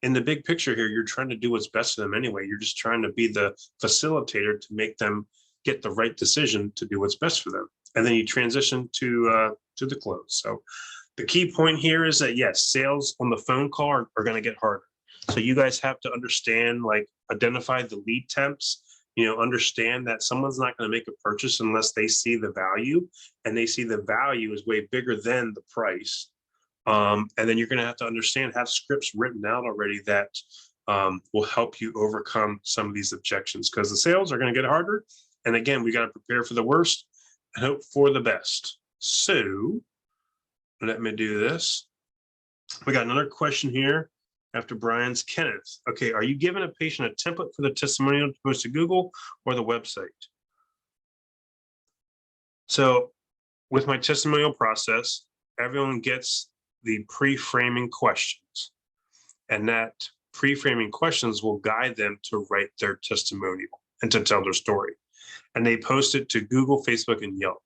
In the big picture here, you're trying to do what's best for them anyway. You're just trying to be the facilitator to make them get the right decision to do what's best for them. And then you transition to the close. So the key point here is that, yes, sales on the phone call are going to get harder. So you guys have to understand, like, identify the lead temps, you know, understand that someone's not going to make a purchase unless they see the value, and they see the value is way bigger than the price. And then you're going to have to understand, have scripts written out already that will help you overcome some of these objections, because the sales are going to get harder. And again, we got to prepare for the worst and hope for the best. So let me do this. We got another question here after Brian's. Kenneth, okay, are you giving a patient a template for the testimonial to post to Google or the website? So with my testimonial process, everyone gets the pre-framing questions, and that pre-framing questions will guide them to write their testimonial and to tell their story. And they post it to Google, Facebook, and Yelp.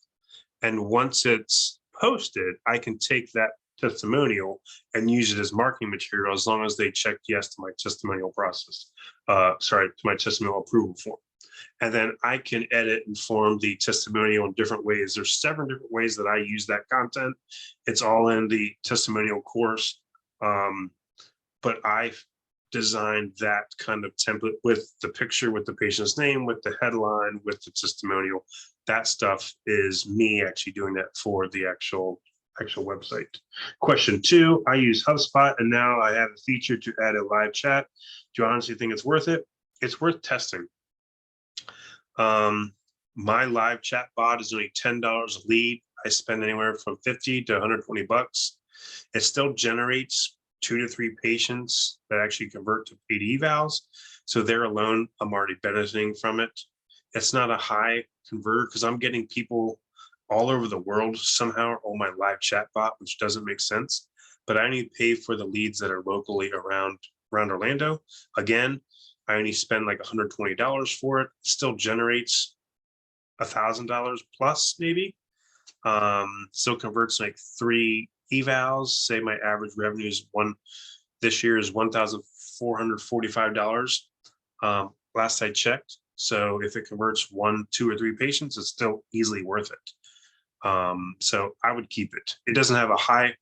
And once it's posted, I can take that testimonial and use it as marketing material, as long as they check yes to my testimonial process, to my testimonial approval form. And then I can edit and form the testimonial in different ways. There's 7 different ways that I use that content. It's all in the testimonial course. But I've designed that kind of template with the picture, with the patient's name, with the headline, with the testimonial. That stuff is me actually doing that for the actual website. Question 2, I use HubSpot, and now I have a feature to add a live chat. Do you honestly think it's worth it? It's worth testing. My live chat bot is only $10 a lead. I spend anywhere from 50 to 120 bucks. It still generates 2 to 3 patients that actually convert to paid evals. So there alone, I'm already benefiting from it. It's not a high converter because I'm getting people all over the world somehow on my live chat bot, which doesn't make sense. But I only pay for the leads that are locally around Orlando. Again, I only spend like $120 for it. It still generates $1,000 plus maybe. Still converts like 3 evals. Say my average revenue is this year is $1,445. Last I checked. So if it converts 1, 2, or 3 patients, it's still easily worth it. So I would keep it. It doesn't have a high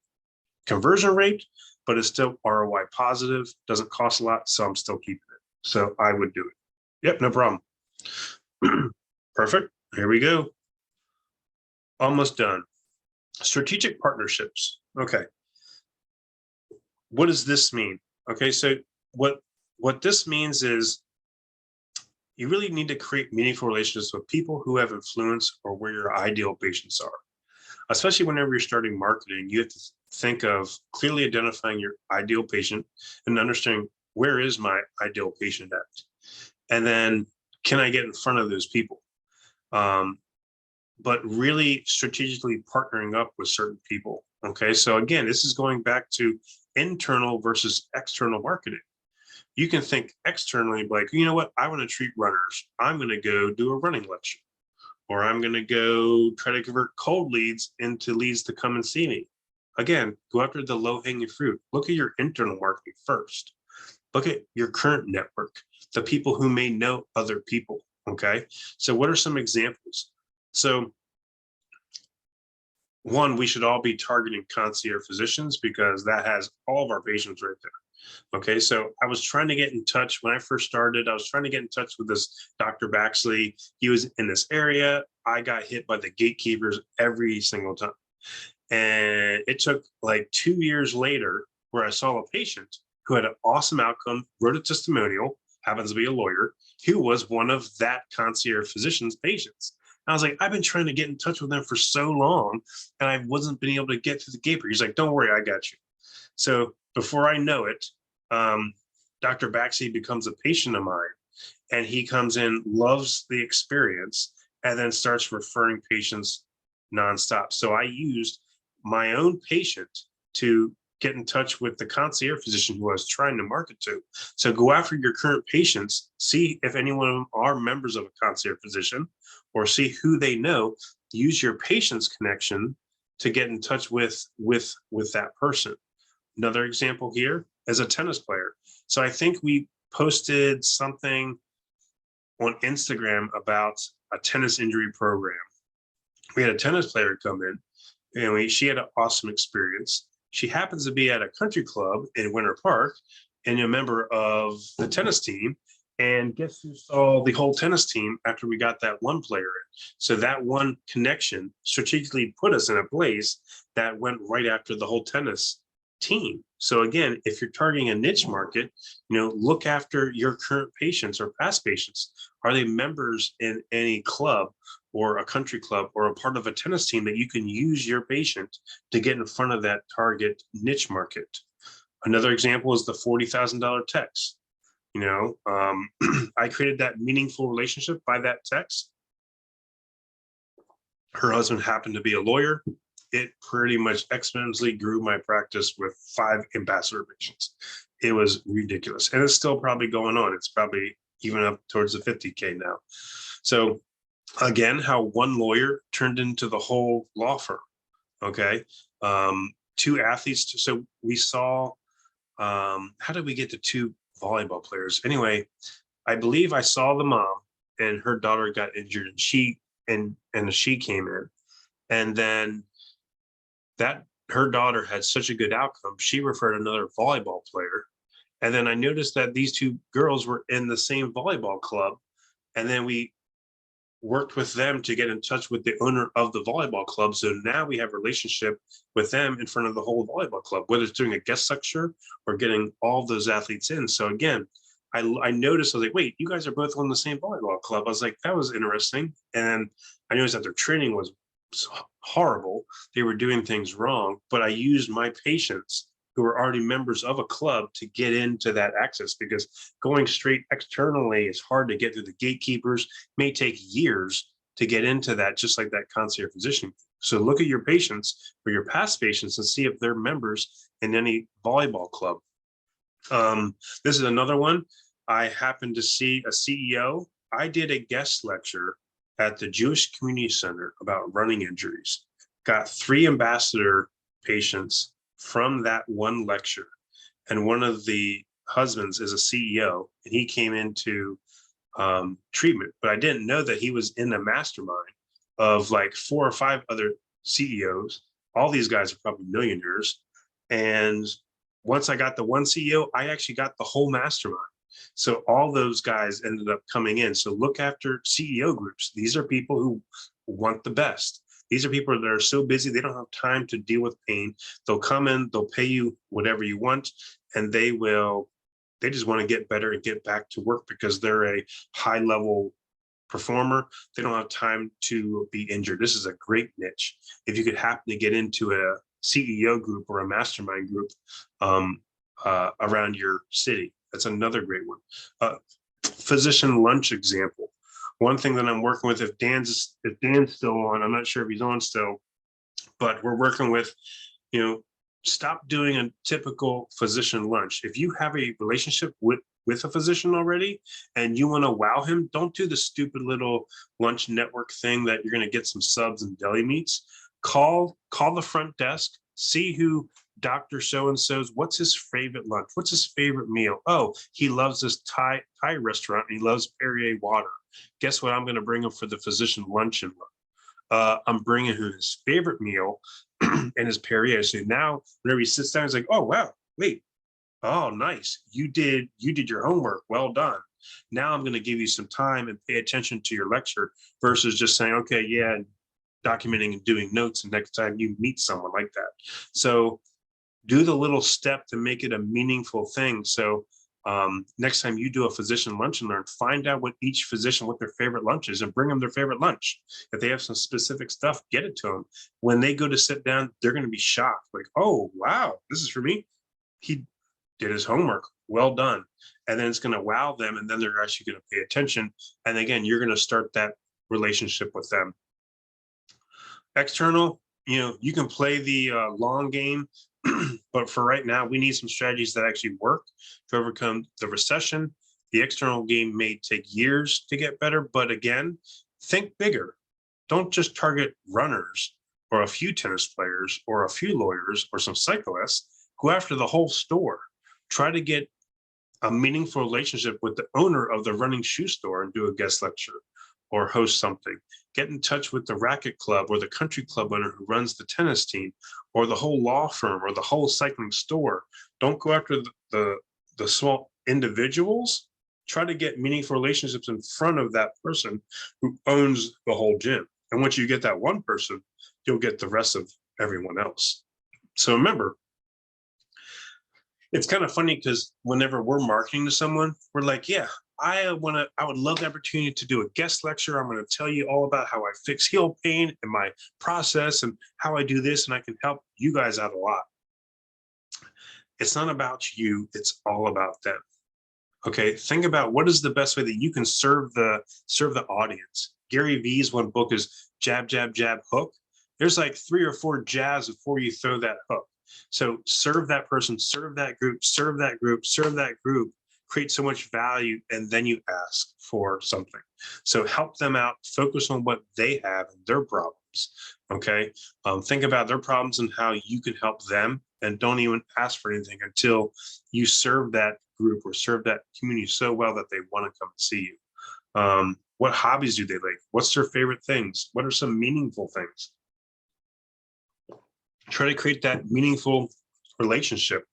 conversion rate, but it's still ROI positive. Doesn't cost a lot, so I'm still keeping it. So I would do it. Yep, no problem. Perfect. Here we go. Almost done. Strategic partnerships. Okay. What does this mean? Okay, so what this means is you really need to create meaningful relationships with people who have influence or where your ideal patients are. Especially whenever you're starting marketing, you have to think of clearly identifying your ideal patient and understanding, where is my ideal patient at? And then, can I get in front of those people? But really strategically partnering up with certain people. Okay, so again, this is going back to internal versus external marketing. You can think externally, like, you know what, I want to treat runners. I'm going to go do a running lecture, or I'm going to go try to convert cold leads into leads to come and see me. Again, go after the low-hanging fruit. Look at your internal marketing first. Look at your current network, the people who may know other people. Okay, so what are some examples? So 1, we should all be targeting concierge physicians, because that has all of our patients right there. Okay, so I was trying to get in touch when I first started. I was trying to get in touch with this Dr. Baxley. He was in this area. I got hit by the gatekeepers every single time. And it took like 2 years later where I saw a patient who had an awesome outcome, wrote a testimonial, happens to be a lawyer, who was one of that concierge physician's patients. I was like, I've been trying to get in touch with them for so long, and I wasn't being able to get through the gate. He's like, don't worry, I got you. So before I know it, Dr. Baxi becomes a patient of mine, and he comes in, loves the experience, and then starts referring patients nonstop. So I used my own patient to get in touch with the concierge physician who I was trying to market to. So go after your current patients, see if any one of them are members of a concierge physician, or see who they know. Use your patient's connection to get in touch with that person. Another example here is a tennis player. So I think we posted something on Instagram about a tennis injury program. We had a tennis player come in, and she had an awesome experience. She happens to be at a country club in Winter Park and a member of the tennis team. And guess who saw the whole tennis team after we got that one player in? So that one connection strategically put us in a place that went right after the whole tennis team. So again, if you're targeting a niche market, look after your current patients or past patients. Are they members in any club or a country club or a part of a tennis team that you can use your patient to get in front of that target niche market? Another example is the $40,000 text. I created that meaningful relationship by that text. Her husband happened to be a lawyer. It pretty much exponentially grew my practice with 5 ambassador patients. It was ridiculous. And it's still probably going on. It's probably even up towards the 50K now. So again, how one lawyer turned into the whole law firm. Okay. 2 athletes. So we saw, how did we get to 2 volleyball players? Anyway, I believe I saw the mom and her daughter got injured, and she came in, and then her daughter had such a good outcome. She referred another volleyball player. And then I noticed that these 2 girls were in the same volleyball club. And then we worked with them to get in touch with the owner of the volleyball club. So now we have a relationship with them in front of the whole volleyball club, whether it's doing a guest lecture or getting all of those athletes in. So again, I noticed, I was like, wait, you guys are both on the same volleyball club. I was like, that was interesting. And I noticed that their training was horrible. They were doing things wrong, but I used my patients who were already members of a club to get into that access, because going straight externally is hard to get through the gatekeepers. It may take years to get into that, just like that concierge physician. So look at your patients or your past patients and see if they're members in any volleyball club. This is another one. I happened to see a CEO. I did a guest lecture at the Jewish Community Center about running injuries. Got 3 ambassador patients from that one lecture. And one of the husbands is a CEO, and he came into treatment, but I didn't know that he was in a mastermind of like 4 or 5 other CEOs. All these guys are probably millionaires. And once I got the one CEO, I actually got the whole mastermind. So all those guys ended up coming in. So look after CEO groups. These are people who want the best. These are people that are so busy, they don't have time to deal with pain. They'll come in, they'll pay you whatever you want, and they just want to get better and get back to work because they're a high level performer. They don't have time to be injured. This is a great niche. If you could happen to get into a CEO group or a mastermind group around your city, that's another great one. Physician lunch example. One thing that I'm working with, if Dan's still on, I'm not sure if he's on still, but we're working with, stop doing a typical physician lunch. If you have a relationship with a physician already and you want to wow him, don't do the stupid little lunch network thing that you're going to get some subs and deli meats. Call the front desk, see who Dr. So-and-so's, what's his favorite lunch? What's his favorite meal? Oh, he loves this Thai restaurant and he loves Perrier water. Guess what? I'm going to bring him for the physician luncheon. I'm bringing him his favorite meal and his Perrier. So now whenever he sits down, he's like, oh, wow, wait. Oh, nice. You did your homework. Well done. Now I'm going to give you some time and pay attention to your lecture versus just saying, okay, yeah, documenting and doing notes. And next time you meet someone like that. So do the little step to make it a meaningful thing. So Next time you do a physician lunch and learn, find out what each physician, what their favorite lunch is, and bring them their favorite lunch. If they have some specific stuff, get it to them. When they go to sit down, they're going to be shocked. Like, oh, wow, this is for me. He did his homework. Well done. And then it's going to wow them. And then they're actually going to pay attention. And again, you're going to start that relationship with them. External, you can play the long game. But for right now, we need some strategies that actually work to overcome the recession. The external game may take years to get better, but again, think bigger. Don't just target runners or a few tennis players or a few lawyers or some cyclists. Go after the whole store. Try to get a meaningful relationship with the owner of the running shoe store and do a guest lecture or host something. Get in touch with the racket club or the country club owner who runs the tennis team, or the whole law firm or the whole cycling store. Don't go after the small individuals. Try to get meaningful relationships in front of that person who owns the whole gym. And once you get that one person, you'll get the rest of everyone else. So remember, it's kind of funny because whenever we're marketing to someone, we're like, yeah, I would love the opportunity to do a guest lecture. I'm going to tell you all about how I fix heel pain and my process and how I do this, and I can help you guys out a lot. It's not about you, it's all about them. Okay, think about what is the best way that you can serve the audience. Gary Vee's one book is Jab, Jab, Jab, Hook. There's like 3 or 4 jabs before you throw that hook. So serve that person, serve that group, serve that group, serve that group, create so much value, and then you ask for something. So help them out, focus on what they have and their problems, okay? Think about their problems and how you can help them, and don't even ask for anything until you serve that group or serve that community so well that they want to come and see you. What hobbies do they like? What's their favorite things? What are some meaningful things? Try to create that meaningful relationship.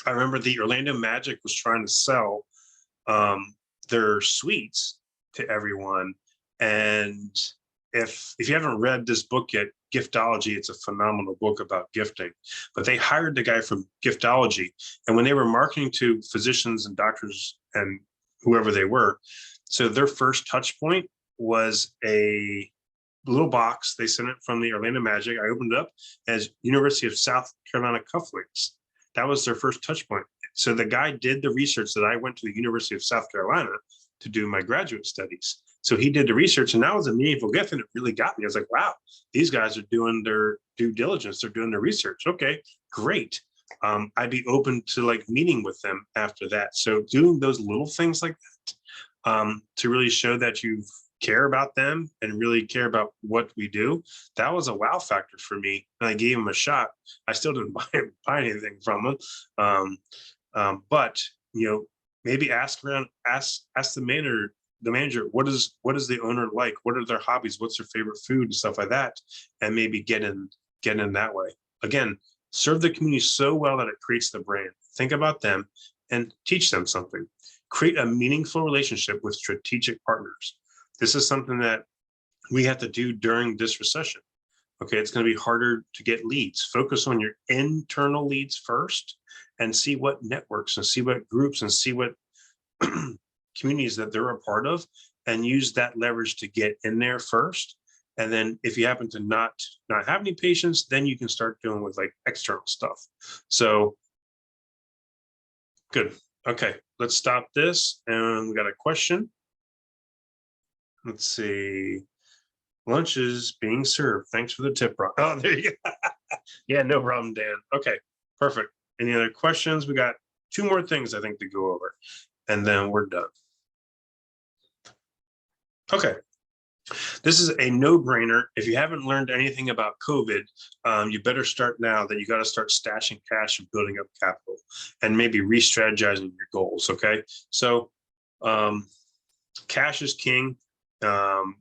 I remember the Orlando Magic was trying to sell their suites to everyone. And if you haven't read this book yet, Giftology, it's a phenomenal book about gifting. But they hired the guy from Giftology. And when they were marketing to physicians and doctors and whoever they were, so their first touch point was a little box. They sent it from the Orlando Magic. I opened it up as University of South Carolina cufflinks. That was their first touch point. So the guy did the research that I went to the University of South Carolina to do my graduate studies. So he did the research, and that was a meaningful gift, and it really got me. I was like, wow, these guys are doing their due diligence. They're doing their research. Okay, great. I'd be open to like meeting with them after that. So doing those little things like that to really show that you care about them and really care about what we do, that was a wow factor for me. And I gave him a shot. I still didn't buy anything from him. But maybe ask around, ask the manager, what is the owner like? What are their hobbies? What's their favorite food and stuff like that? And maybe get in that way. Again, serve the community so well that it creates the brand. Think about them and teach them something. Create a meaningful relationship with strategic partners. This is something that we have to do during this recession. Okay, it's going to be harder to get leads. Focus on your internal leads first and see what networks and see what groups and see what communities that they're a part of, and use that leverage to get in there first. And then if you happen to not have any patients, then you can start dealing with like external stuff. So good. Okay, let's stop this. And we got a question. Let's see. Lunch is being served. Thanks for the tip, Rob. Oh, there you go. Yeah, no problem, Dan. Okay, perfect. Any other questions? We got 2 more things I think to go over, and then we're done. Okay. This is a no-brainer. If you haven't learned anything about COVID, you better start now. That you got to start stashing cash and building up capital, and maybe re-strategizing your goals. Okay, so cash is king.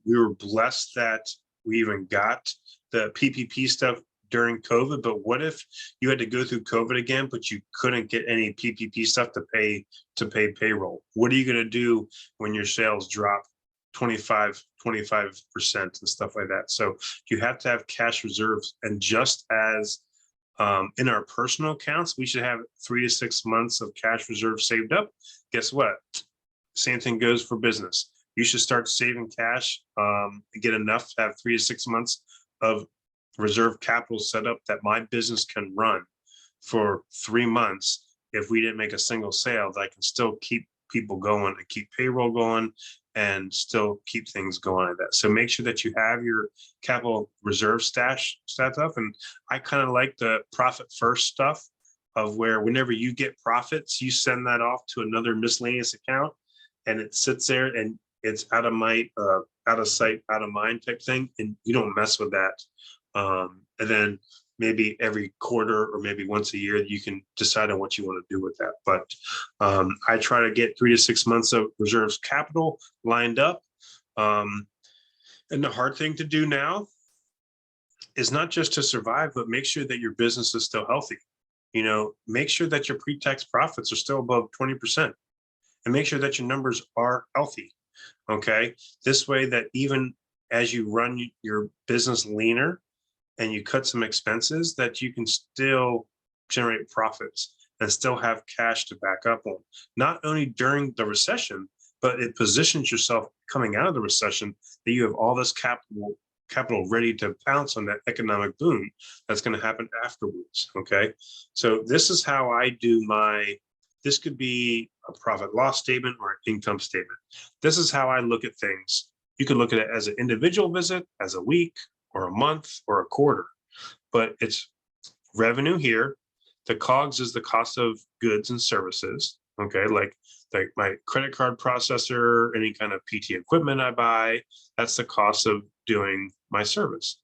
We were blessed that we even got the PPP stuff during COVID, but what if you had to go through COVID again, but you couldn't get any PPP stuff to pay payroll? What are you going to do when your sales drop 25% and stuff like that? So you have to have cash reserves. And just as In our personal accounts, we should have 3 to 6 months of cash reserve saved up. Guess what? Same thing goes for business. You should start saving cash, get enough to have 3 to 6 months of reserve capital set up that my business can run for 3 months. If we didn't make a single sale, that I can still keep people going and keep payroll going and still keep things going like that. So make sure that you have your capital reserve stash set up. And I kind of like the profit first stuff of where whenever you get profits, you send that off to another miscellaneous account and it sits there and it's out of sight, out of mind type thing. And you don't mess with that. And then maybe every quarter or maybe once a year, you can decide on what you want to do with that. But I try to get 3 to 6 months of reserves capital lined up. And the hard thing to do now is not just to survive, but make sure that your business is still healthy. You know, make sure that your pre-tax profits are still above 20% and make sure that your numbers are healthy. Okay. This way that even as you run your business leaner, and you cut some expenses, that you can still generate profits and still have cash to back up on. Not only during the recession, but it positions yourself coming out of the recession that you have all this capital ready to pounce on that economic boom that's going to happen afterwards. Okay. So this is how I do this could be a profit loss statement or an income statement. This is how I look at things. You could look at it as an individual visit, as a week, or a month or a quarter, but it's revenue here. The COGS is the cost of goods and services. Okay, like my credit card processor, any kind of PT equipment I buy, that's the cost of doing my service.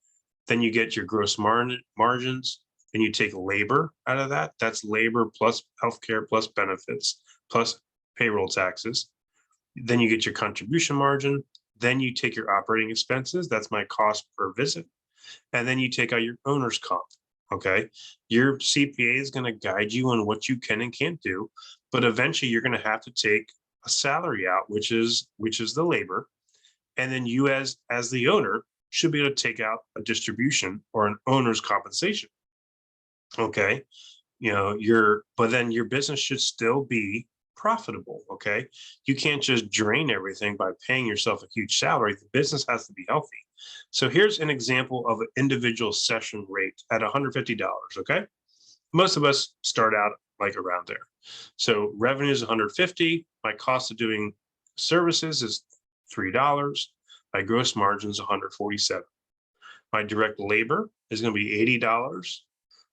Then you get your gross margins, and you take labor out of that. That's labor plus healthcare plus benefits plus payroll taxes. Then you get your contribution margin. Then you take your operating expenses. That's my cost per visit. And then you take out your owner's comp. Okay. Your CPA is going to guide you on what you can and can't do. But eventually you're going to have to take a salary out, which is the labor. And then you as the owner should be able to take out a distribution or an owner's compensation. Okay. You know, but then your business should still be profitable. Okay. You can't just drain everything by paying yourself a huge salary. The business has to be healthy. So here's an example of an individual session rate at $150. Okay. Most of us start out like around there. So revenue is 150. My cost of doing services is $3. My gross margin is 147. My direct labor is going to be $80.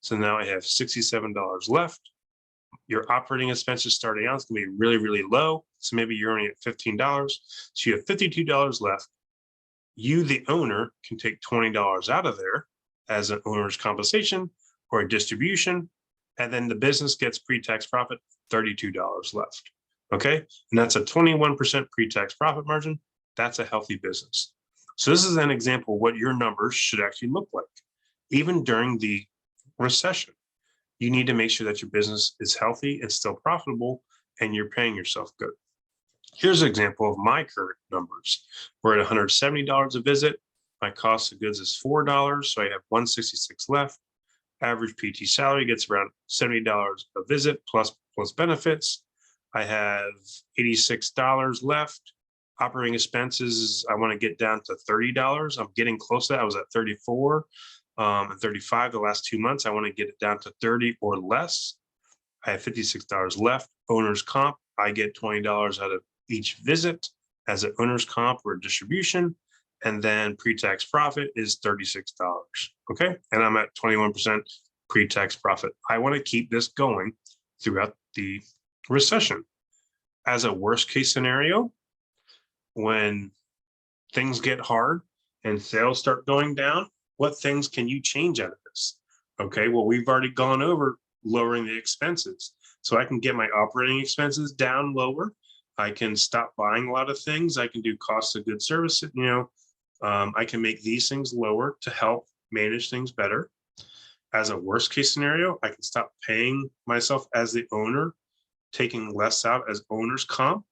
So now I have $67 left. Your operating expenses starting out is going to be really, really low. So maybe you're only at $15. So you have $52 left. You, the owner, can take $20 out of there as an owner's compensation or a distribution. And then the business gets pre-tax profit, $32 left. Okay. And that's a 21% pre-tax profit margin. That's a healthy business. So this is an example of what your numbers should actually look like. Even during the recession, you need to make sure that your business is healthy and still profitable and you're paying yourself good. Here's an example of my current numbers. We're at $170 a visit. My cost of goods is $4, so I have $166 left. Average PT salary gets around $70 a visit plus benefits. I have $86 left. Operating expenses, I want to get down to $30. I'm getting close to that. I was at 34 and 35 the last 2 months. I want to get it down to 30 or less. I have $56 left. Owner's comp, I get $20 out of each visit as an owner's comp or distribution. And then pre-tax profit is $36. Okay. And I'm at 21% pre-tax profit. I want to keep this going throughout the recession. As a worst case scenario, when things get hard and sales start going down, what things can you change out of this? Okay, well, we've already gone over lowering the expenses. So I can get my operating expenses down lower. I can stop buying a lot of things. I can do cost of goods services. I can make these things lower to help manage things better. As a worst case scenario, I can stop paying myself as the owner, taking less out as owner's comp.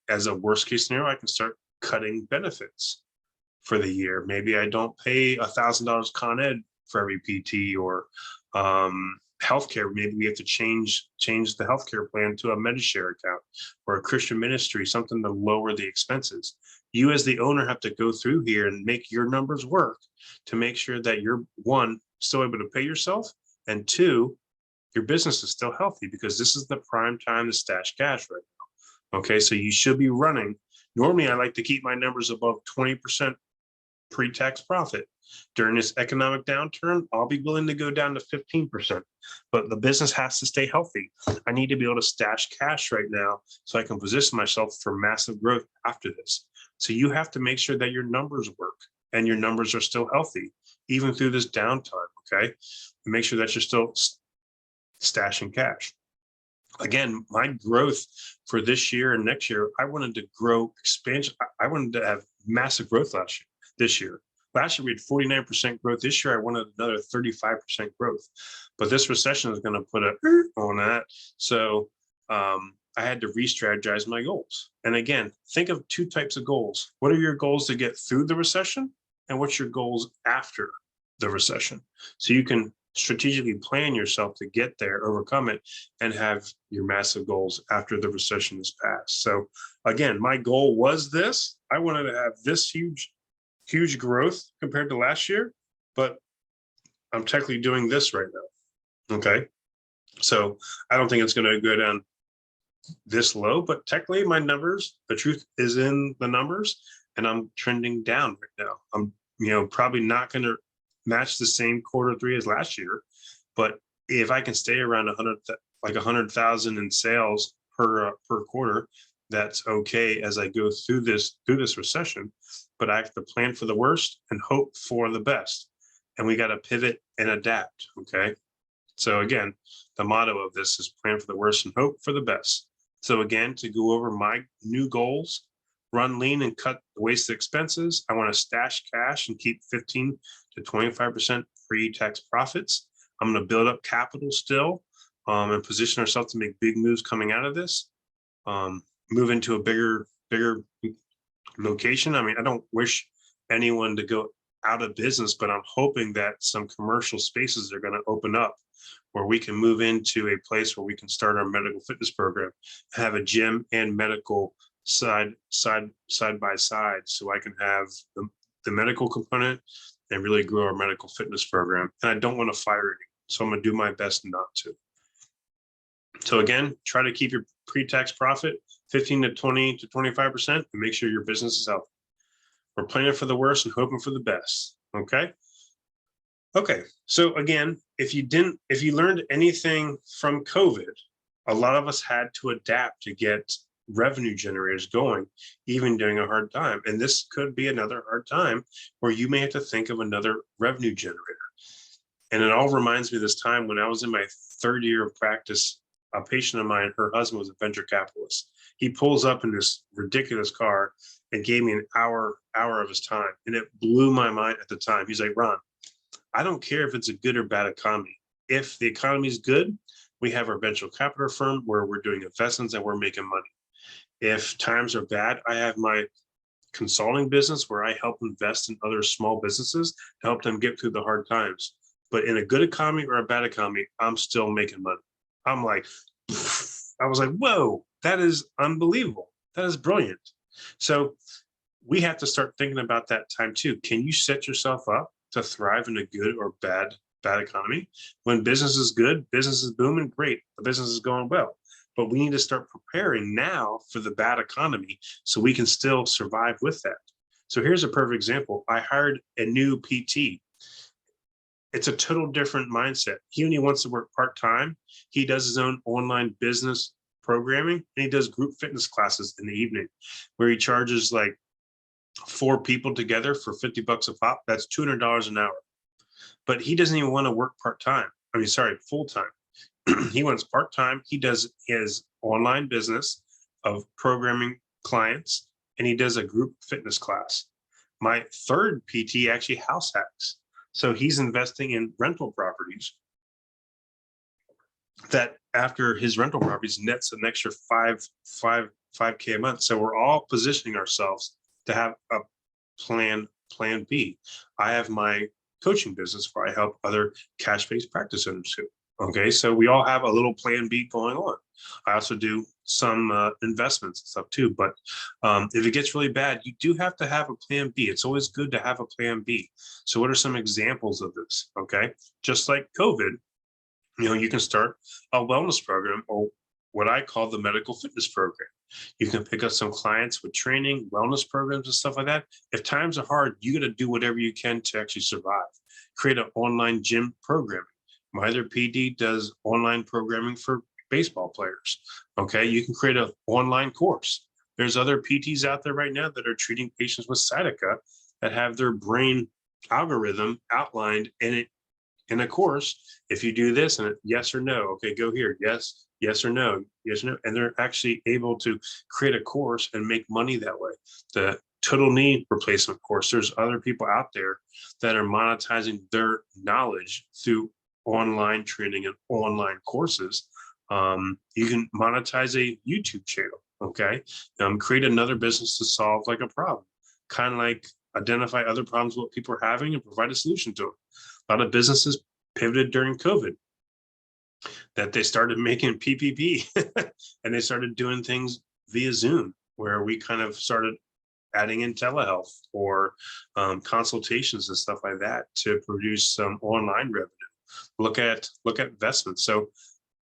As a worst case scenario, I can start cutting benefits for the year. Maybe I don't pay $1,000 Con Ed for every PT, or Healthcare, maybe we have to change the healthcare plan to a MediShare account or a Christian ministry, something to lower the expenses. You as the owner have to go through here and make your numbers work to make sure that you're, one, still able to pay yourself, and two, your business is still healthy, because this is the prime time to stash cash right now. Okay, so you should be running. Normally, I like to keep my numbers above 20% pre-tax profit. During this economic downturn, I'll be willing to go down to 15%, but the business has to stay healthy. I need to be able to stash cash right now so I can position myself for massive growth after this. So you have to make sure that your numbers work and your numbers are still healthy, even through this downtime, okay? And make sure that you're still stashing cash. Again, my growth for this year and next year, I wanted to grow expansion. I wanted to have massive growth this year. Last year, we had 49% growth. This year, I wanted another 35% growth. But this recession is going to put a on that. So I had to re-strategize my goals. And again, think of two types of goals. What are your goals to get through the recession? And what's your goals after the recession? So you can strategically plan yourself to get there, overcome it, and have your massive goals after the recession is past. So again, my goal was this. I wanted to have this huge growth compared to last year, but I'm technically doing this right now. Okay. So I don't think it's going to go down this low, but technically my numbers, the truth is in the numbers, and I'm trending down right now. I'm, probably not going to match the same Q3 as last year, but if I can stay around 100,000 in sales per quarter, that's okay as I go through this recession. But I have to plan for the worst and hope for the best. And we got to pivot and adapt. Okay. So again, the motto of this is plan for the worst and hope for the best. So again, to go over my new goals, run lean and cut the wasted expenses. I want to stash cash and keep 15 to 25% pre-tax profits. I'm going to build up capital still and position ourselves to make big moves coming out of this. Move into a bigger location. I mean, I don't wish anyone to go out of business, but I'm hoping that some commercial spaces are going to open up where we can move into a place where we can start our medical fitness program, have a gym and medical side by side, so I can have the medical component and really grow our medical fitness program. And I don't want to fire anyone, so I'm going to do my best not to. So again, try to keep your pre-tax profit 15 to 20 to 25% and make sure your business is healthy. We're planning for the worst and hoping for the best. Okay. Okay. So again, if you learned anything from COVID, a lot of us had to adapt to get revenue generators going, even during a hard time. And this could be another hard time where you may have to think of another revenue generator. And it all reminds me of this time when I was in my third year of practice. A patient of mine, her husband was a venture capitalist. He pulls up in this ridiculous car and gave me an hour of his time. And it blew my mind at the time. He's like, Ron, I don't care if it's a good or bad economy. If the economy is good, we have our venture capital firm where we're doing investments and we're making money. If times are bad, I have my consulting business where I help invest in other small businesses to help them get through the hard times. But in a good economy or a bad economy, I'm still making money. I'm like, I was like, whoa, that is unbelievable. That is brilliant. So we have to start thinking about that time too. Can you set yourself up to thrive in a good or bad economy? When business is good, business is booming, great. The business is going well. But we need to start preparing now for the bad economy so we can still survive with that. So here's a perfect example. I hired a new PT. It's a total different mindset. He only wants to work part-time. He does his own online business programming, and he does group fitness classes in the evening where he charges like 4 people together for $50 a pop. That's $200 an hour. But he doesn't even want to work part-time. Full-time. He wants part-time. He does his online business of programming clients, and he does a group fitness class. My third PT actually house hacks. So he's investing in rental properties that after his rental properties nets an extra $5K a month. So we're all positioning ourselves to have a plan B. I have my coaching business where I help other cash-based practice owners too. Okay, so we all have a little plan B going on. I also do some investments and stuff too, but if it gets really bad, you do have to have a plan B. It's always good to have a plan B. So what are some examples of this? Okay, just like COVID, you can start a wellness program, or what I call the medical fitness program. You can pick up some clients with training, wellness programs and stuff like that. If times are hard, you got to do whatever you can to actually survive. Create an online gym programming. My other PD does online programming for baseball players. Okay, you can create an online course. There's other PTs out there right now that are treating patients with sciatica that have their brain algorithm outlined in a course. If you do this and yes or no, okay, go here, yes or no, yes or no. And they're actually able to create a course and make money that way. The total knee replacement course, there's other people out there that are monetizing their knowledge through online training and online courses. You can monetize a YouTube channel, okay? Create another business to solve like a problem, kind of like identify other problems what people are having and provide a solution to them. A lot of businesses pivoted during COVID, that they started making PPP and they started doing things via Zoom, where we kind of started adding in telehealth or consultations and stuff like that to produce some online revenue. Look at investments. So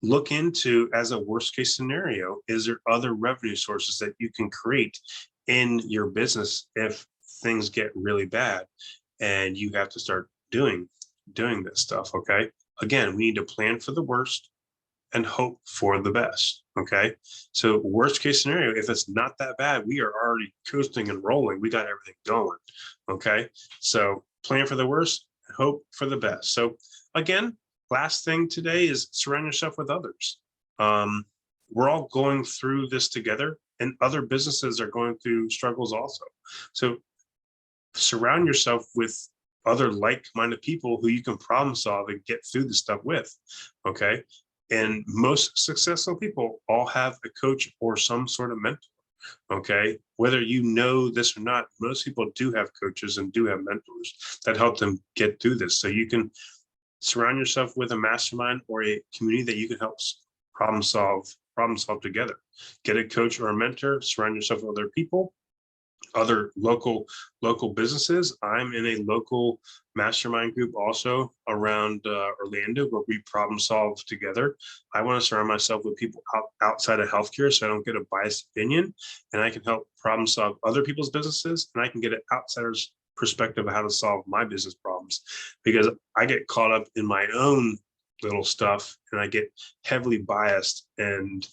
look into, as a worst case scenario, is there other revenue sources that you can create in your business if things get really bad and you have to start doing this stuff. Okay, again, we need to plan for the worst and hope for the best. Okay, so worst case scenario, if it's not that bad, we are already coasting and rolling, we got everything going. Okay, so plan for the worst, hope for the best. So again, last thing today is surround yourself with others. We're all going through this together, and other businesses are going through struggles also. So surround yourself with other like-minded people who you can problem solve and get through the stuff with. Okay, and most successful people all have a coach or some sort of mentor. Okay, whether you know this or not, most people do have coaches and do have mentors that help them get through this. So you can surround yourself with a mastermind or a community that you can help problem solve together. Get a coach or a mentor, surround yourself with other people, other local businesses. I'm in a local mastermind group also around Orlando, where we problem solve together. I want to surround myself with people outside of healthcare, so I don't get a biased opinion, and I can help problem solve other people's businesses, and I can get an outsider's perspective of how to solve my business problems, because I get caught up in my own little stuff and I get heavily biased, and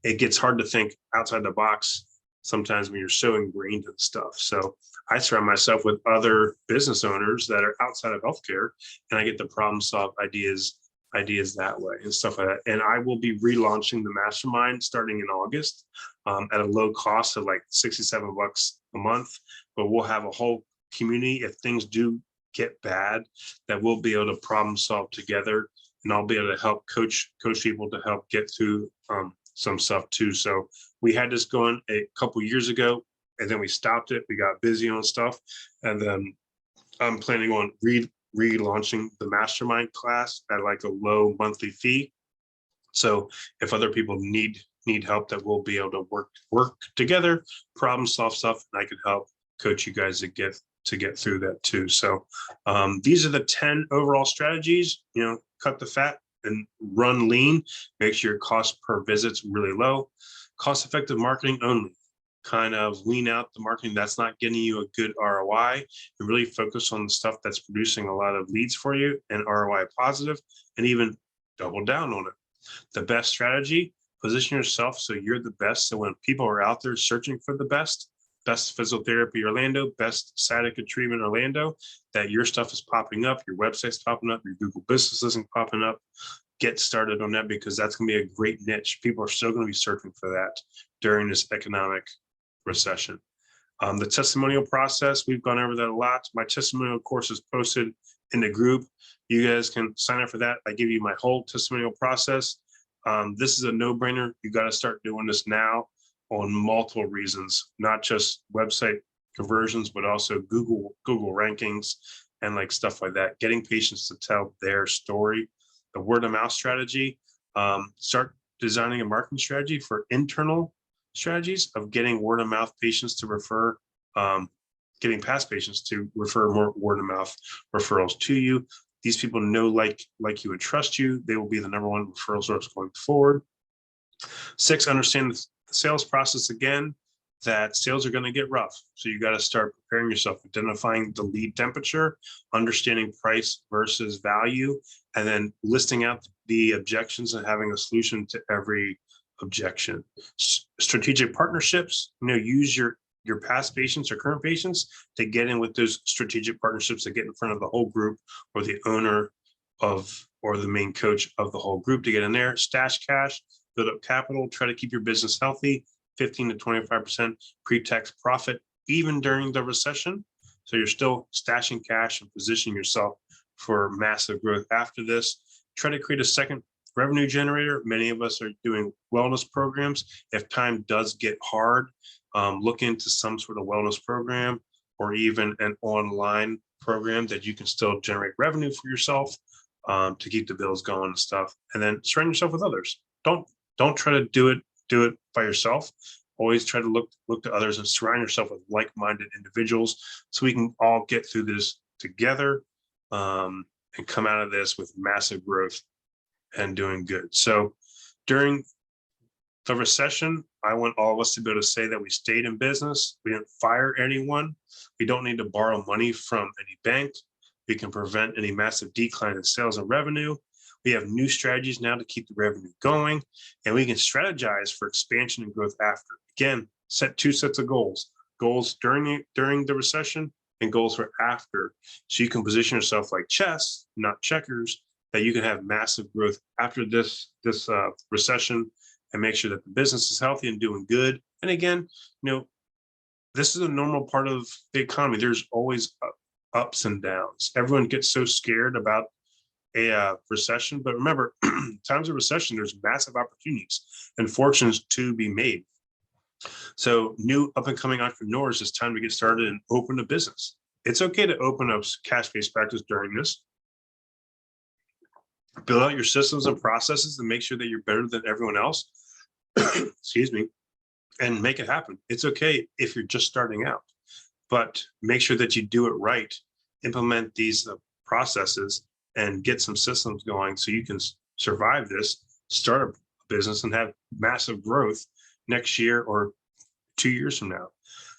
it gets hard to think outside the box sometimes when you're so ingrained in stuff. So I surround myself with other business owners that are outside of healthcare, and I get to problem solve ideas that way and stuff like that. And I will be relaunching the mastermind starting in August at a low cost of like $67 a month, but we'll have a whole community if things do get bad that we'll be able to problem solve together, and I'll be able to help coach people to help get through some stuff too. So we had this going a couple years ago, and then we stopped it. We got busy on stuff, and then I'm planning on relaunching the mastermind class at like a low monthly fee. So if other people need help, that we'll be able to work together, problem solve stuff, and I can help coach you guys to get through that too. So these are the 10 overall strategies. Cut the fat and run lean. Make sure your cost per visit's really low. Cost-effective marketing only. Kind of wean out the marketing that's not getting you a good ROI, and really focus on the stuff that's producing a lot of leads for you and ROI positive, and even double down on it. The best strategy, position yourself so you're the best. So when people are out there searching for the best physical therapy Orlando, best sciatica treatment Orlando, that your stuff is popping up, your website's popping up, your Google business isn't popping up. Get started on that, because that's going to be a great niche. People are still going to be searching for that during this economic recession. The testimonial process, we've gone over that a lot. My testimonial course is posted in the group. You guys can sign up for that. I give you my whole testimonial process. This is a no-brainer. You got to start doing this now on multiple reasons, not just website conversions, but also Google rankings and like stuff like that, getting patients to tell their story. The word of mouth strategy, start designing a marketing strategy for internal strategies of getting word of mouth patients to refer, getting past patients to refer more word of mouth referrals to you. These people know, like you, and trust you. They will be the number one referral source going forward. 6, understand the sales process again, that sales are going to get rough. So you got to start preparing yourself, identifying the lead temperature, understanding price versus value, and then listing out the objections and having a solution to every objection. Strategic partnerships, use your past patients or current patients to get in with those strategic partnerships, to get in front of the whole group or the owner of, or the main coach of the whole group, to get in there. Stash cash, build up capital, try to keep your business healthy, 15 to 25% pre-tax profit, even during the recession. So you're still stashing cash and positioning yourself for massive growth after this. Try to create a second revenue generator. Many of us are doing wellness programs. If time does get hard, look into some sort of wellness program, or even an online program that you can still generate revenue for yourself, to keep the bills going and stuff. And then surround yourself with others. Don't try to do it by yourself. Always try to look to others and surround yourself with like-minded individuals, so we can all get through this together, and come out of this with massive growth and doing good. So during the recession, I want all of us to be able to say that we stayed in business. We didn't fire anyone. We don't need to borrow money from any bank. We can prevent any massive decline in sales and revenue. We have new strategies now to keep the revenue going, and we can strategize for expansion and growth after. Again, set 2 sets of goals during the recession and goals for after. So you can position yourself like chess, not checkers, that you can have massive growth after this recession, and make sure that the business is healthy and doing good. And again, this is a normal part of the economy. There's always ups and downs. Everyone gets so scared about a recession, but remember, times of recession, there's massive opportunities and fortunes to be made. So new up and coming entrepreneurs, it's time to get started and open a business. It's okay to open up cash-based practice during this. Build out your systems and processes and make sure that you're better than everyone else. Excuse me, and make it happen. It's okay if you're just starting out, but make sure that you do it right. Implement these processes and get some systems going so you can survive this, start a business, and have massive growth next year or 2 years from now.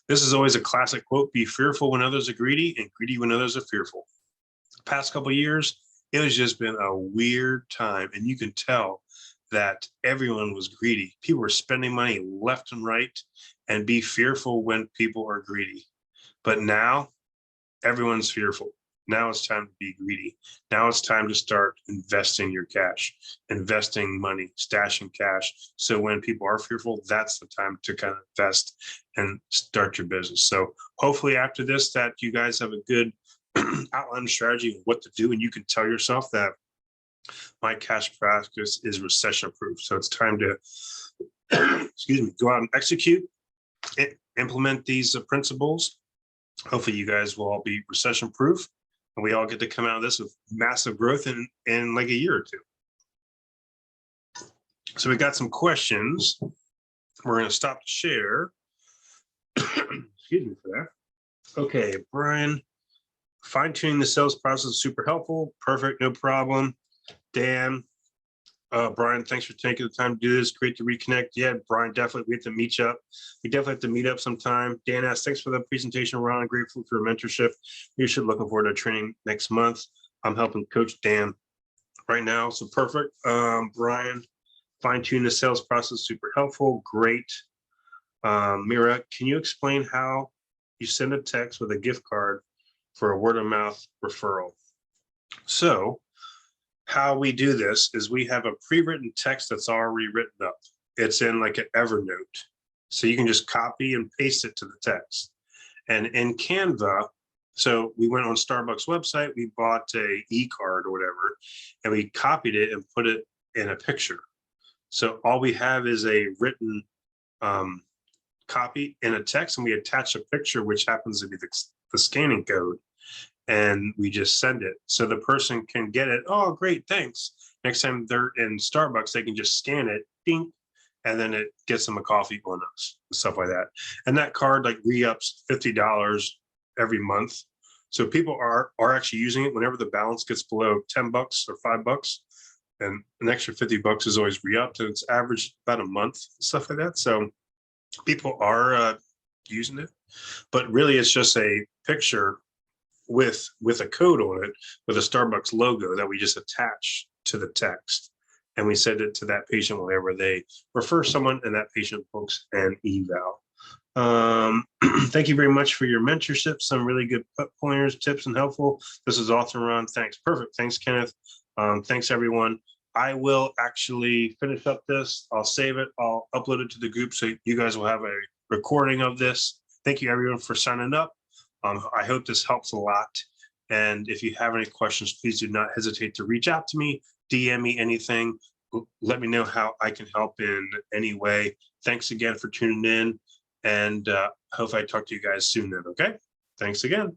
This is always a classic quote: be fearful when others are greedy, and greedy when others are fearful. Past couple of years, it has just been a weird time, and you can tell that everyone was greedy. People were spending money left and right, and be fearful when people are greedy. But now everyone's fearful. Now it's time to be greedy. Now it's time to start investing your cash, investing money, stashing cash. So when people are fearful, that's the time to kind of invest and start your business. So hopefully after this, that you guys have a good outline strategy of what to do, and you can tell yourself that my cash practice is recession proof. So it's time to excuse me, go out and execute, implement these principles. Hopefully you guys will all be recession proof, and we all get to come out of this with massive growth in like a year or two. So we got some questions. We're going to stop to share. Excuse me for that. Okay, Brian, fine-tuning the sales process is super helpful. Perfect, no problem. Dan, Brian, thanks for taking the time to do this. Great to reconnect. Yeah, Brian, definitely we have to meet up. We definitely have to meet up sometime. Dan asks, thanks for the presentation, Ron. Grateful for your mentorship. Leadership, looking forward to training next month. I'm helping Coach Dan right now, so perfect. Brian, fine-tune the sales process, super helpful. Great. Mira, can you explain how you send a text with a gift card for a word-of-mouth referral? So how we do this is we have a pre-written text that's already written up. It's in like an Evernote. So you can just copy and paste it to the text. And in Canva, so we went on Starbucks website, we bought a e-card or whatever, and we copied it and put it in a picture. So all we have is a written copy in a text, and we attach a picture, which happens to be the scanning code. and we just send it. So the person can get it. Oh, great, thanks. Next time they're in Starbucks, they can just scan it, ding, and then it gets them a coffee on us, stuff like that. And that card like re-ups $50 every month. So people are actually using it whenever the balance gets below 10 bucks or $5. And an extra 50 bucks is always re-upped, and it's averaged about a month, stuff like that. So people are using it, but really it's just a picture with a code on it with a Starbucks logo that we just attach to the text, and we send it to that patient whenever they refer someone and that patient books an eval. Thank you very much for your mentorship. Some really good pointers, tips, and helpful. This is Author Ron. Thanks. Perfect. Thanks, Kenneth. Thanks, everyone. I will actually finish up this. I'll save it. I'll upload it to the group so you guys will have a recording of this. Thank you, everyone, for signing up. I hope this helps a lot. And if you have any questions, please do not hesitate to reach out to me, DM me anything. Let me know how I can help in any way. Thanks again for tuning in, and hope I talk to you guys soon then, okay? Thanks again.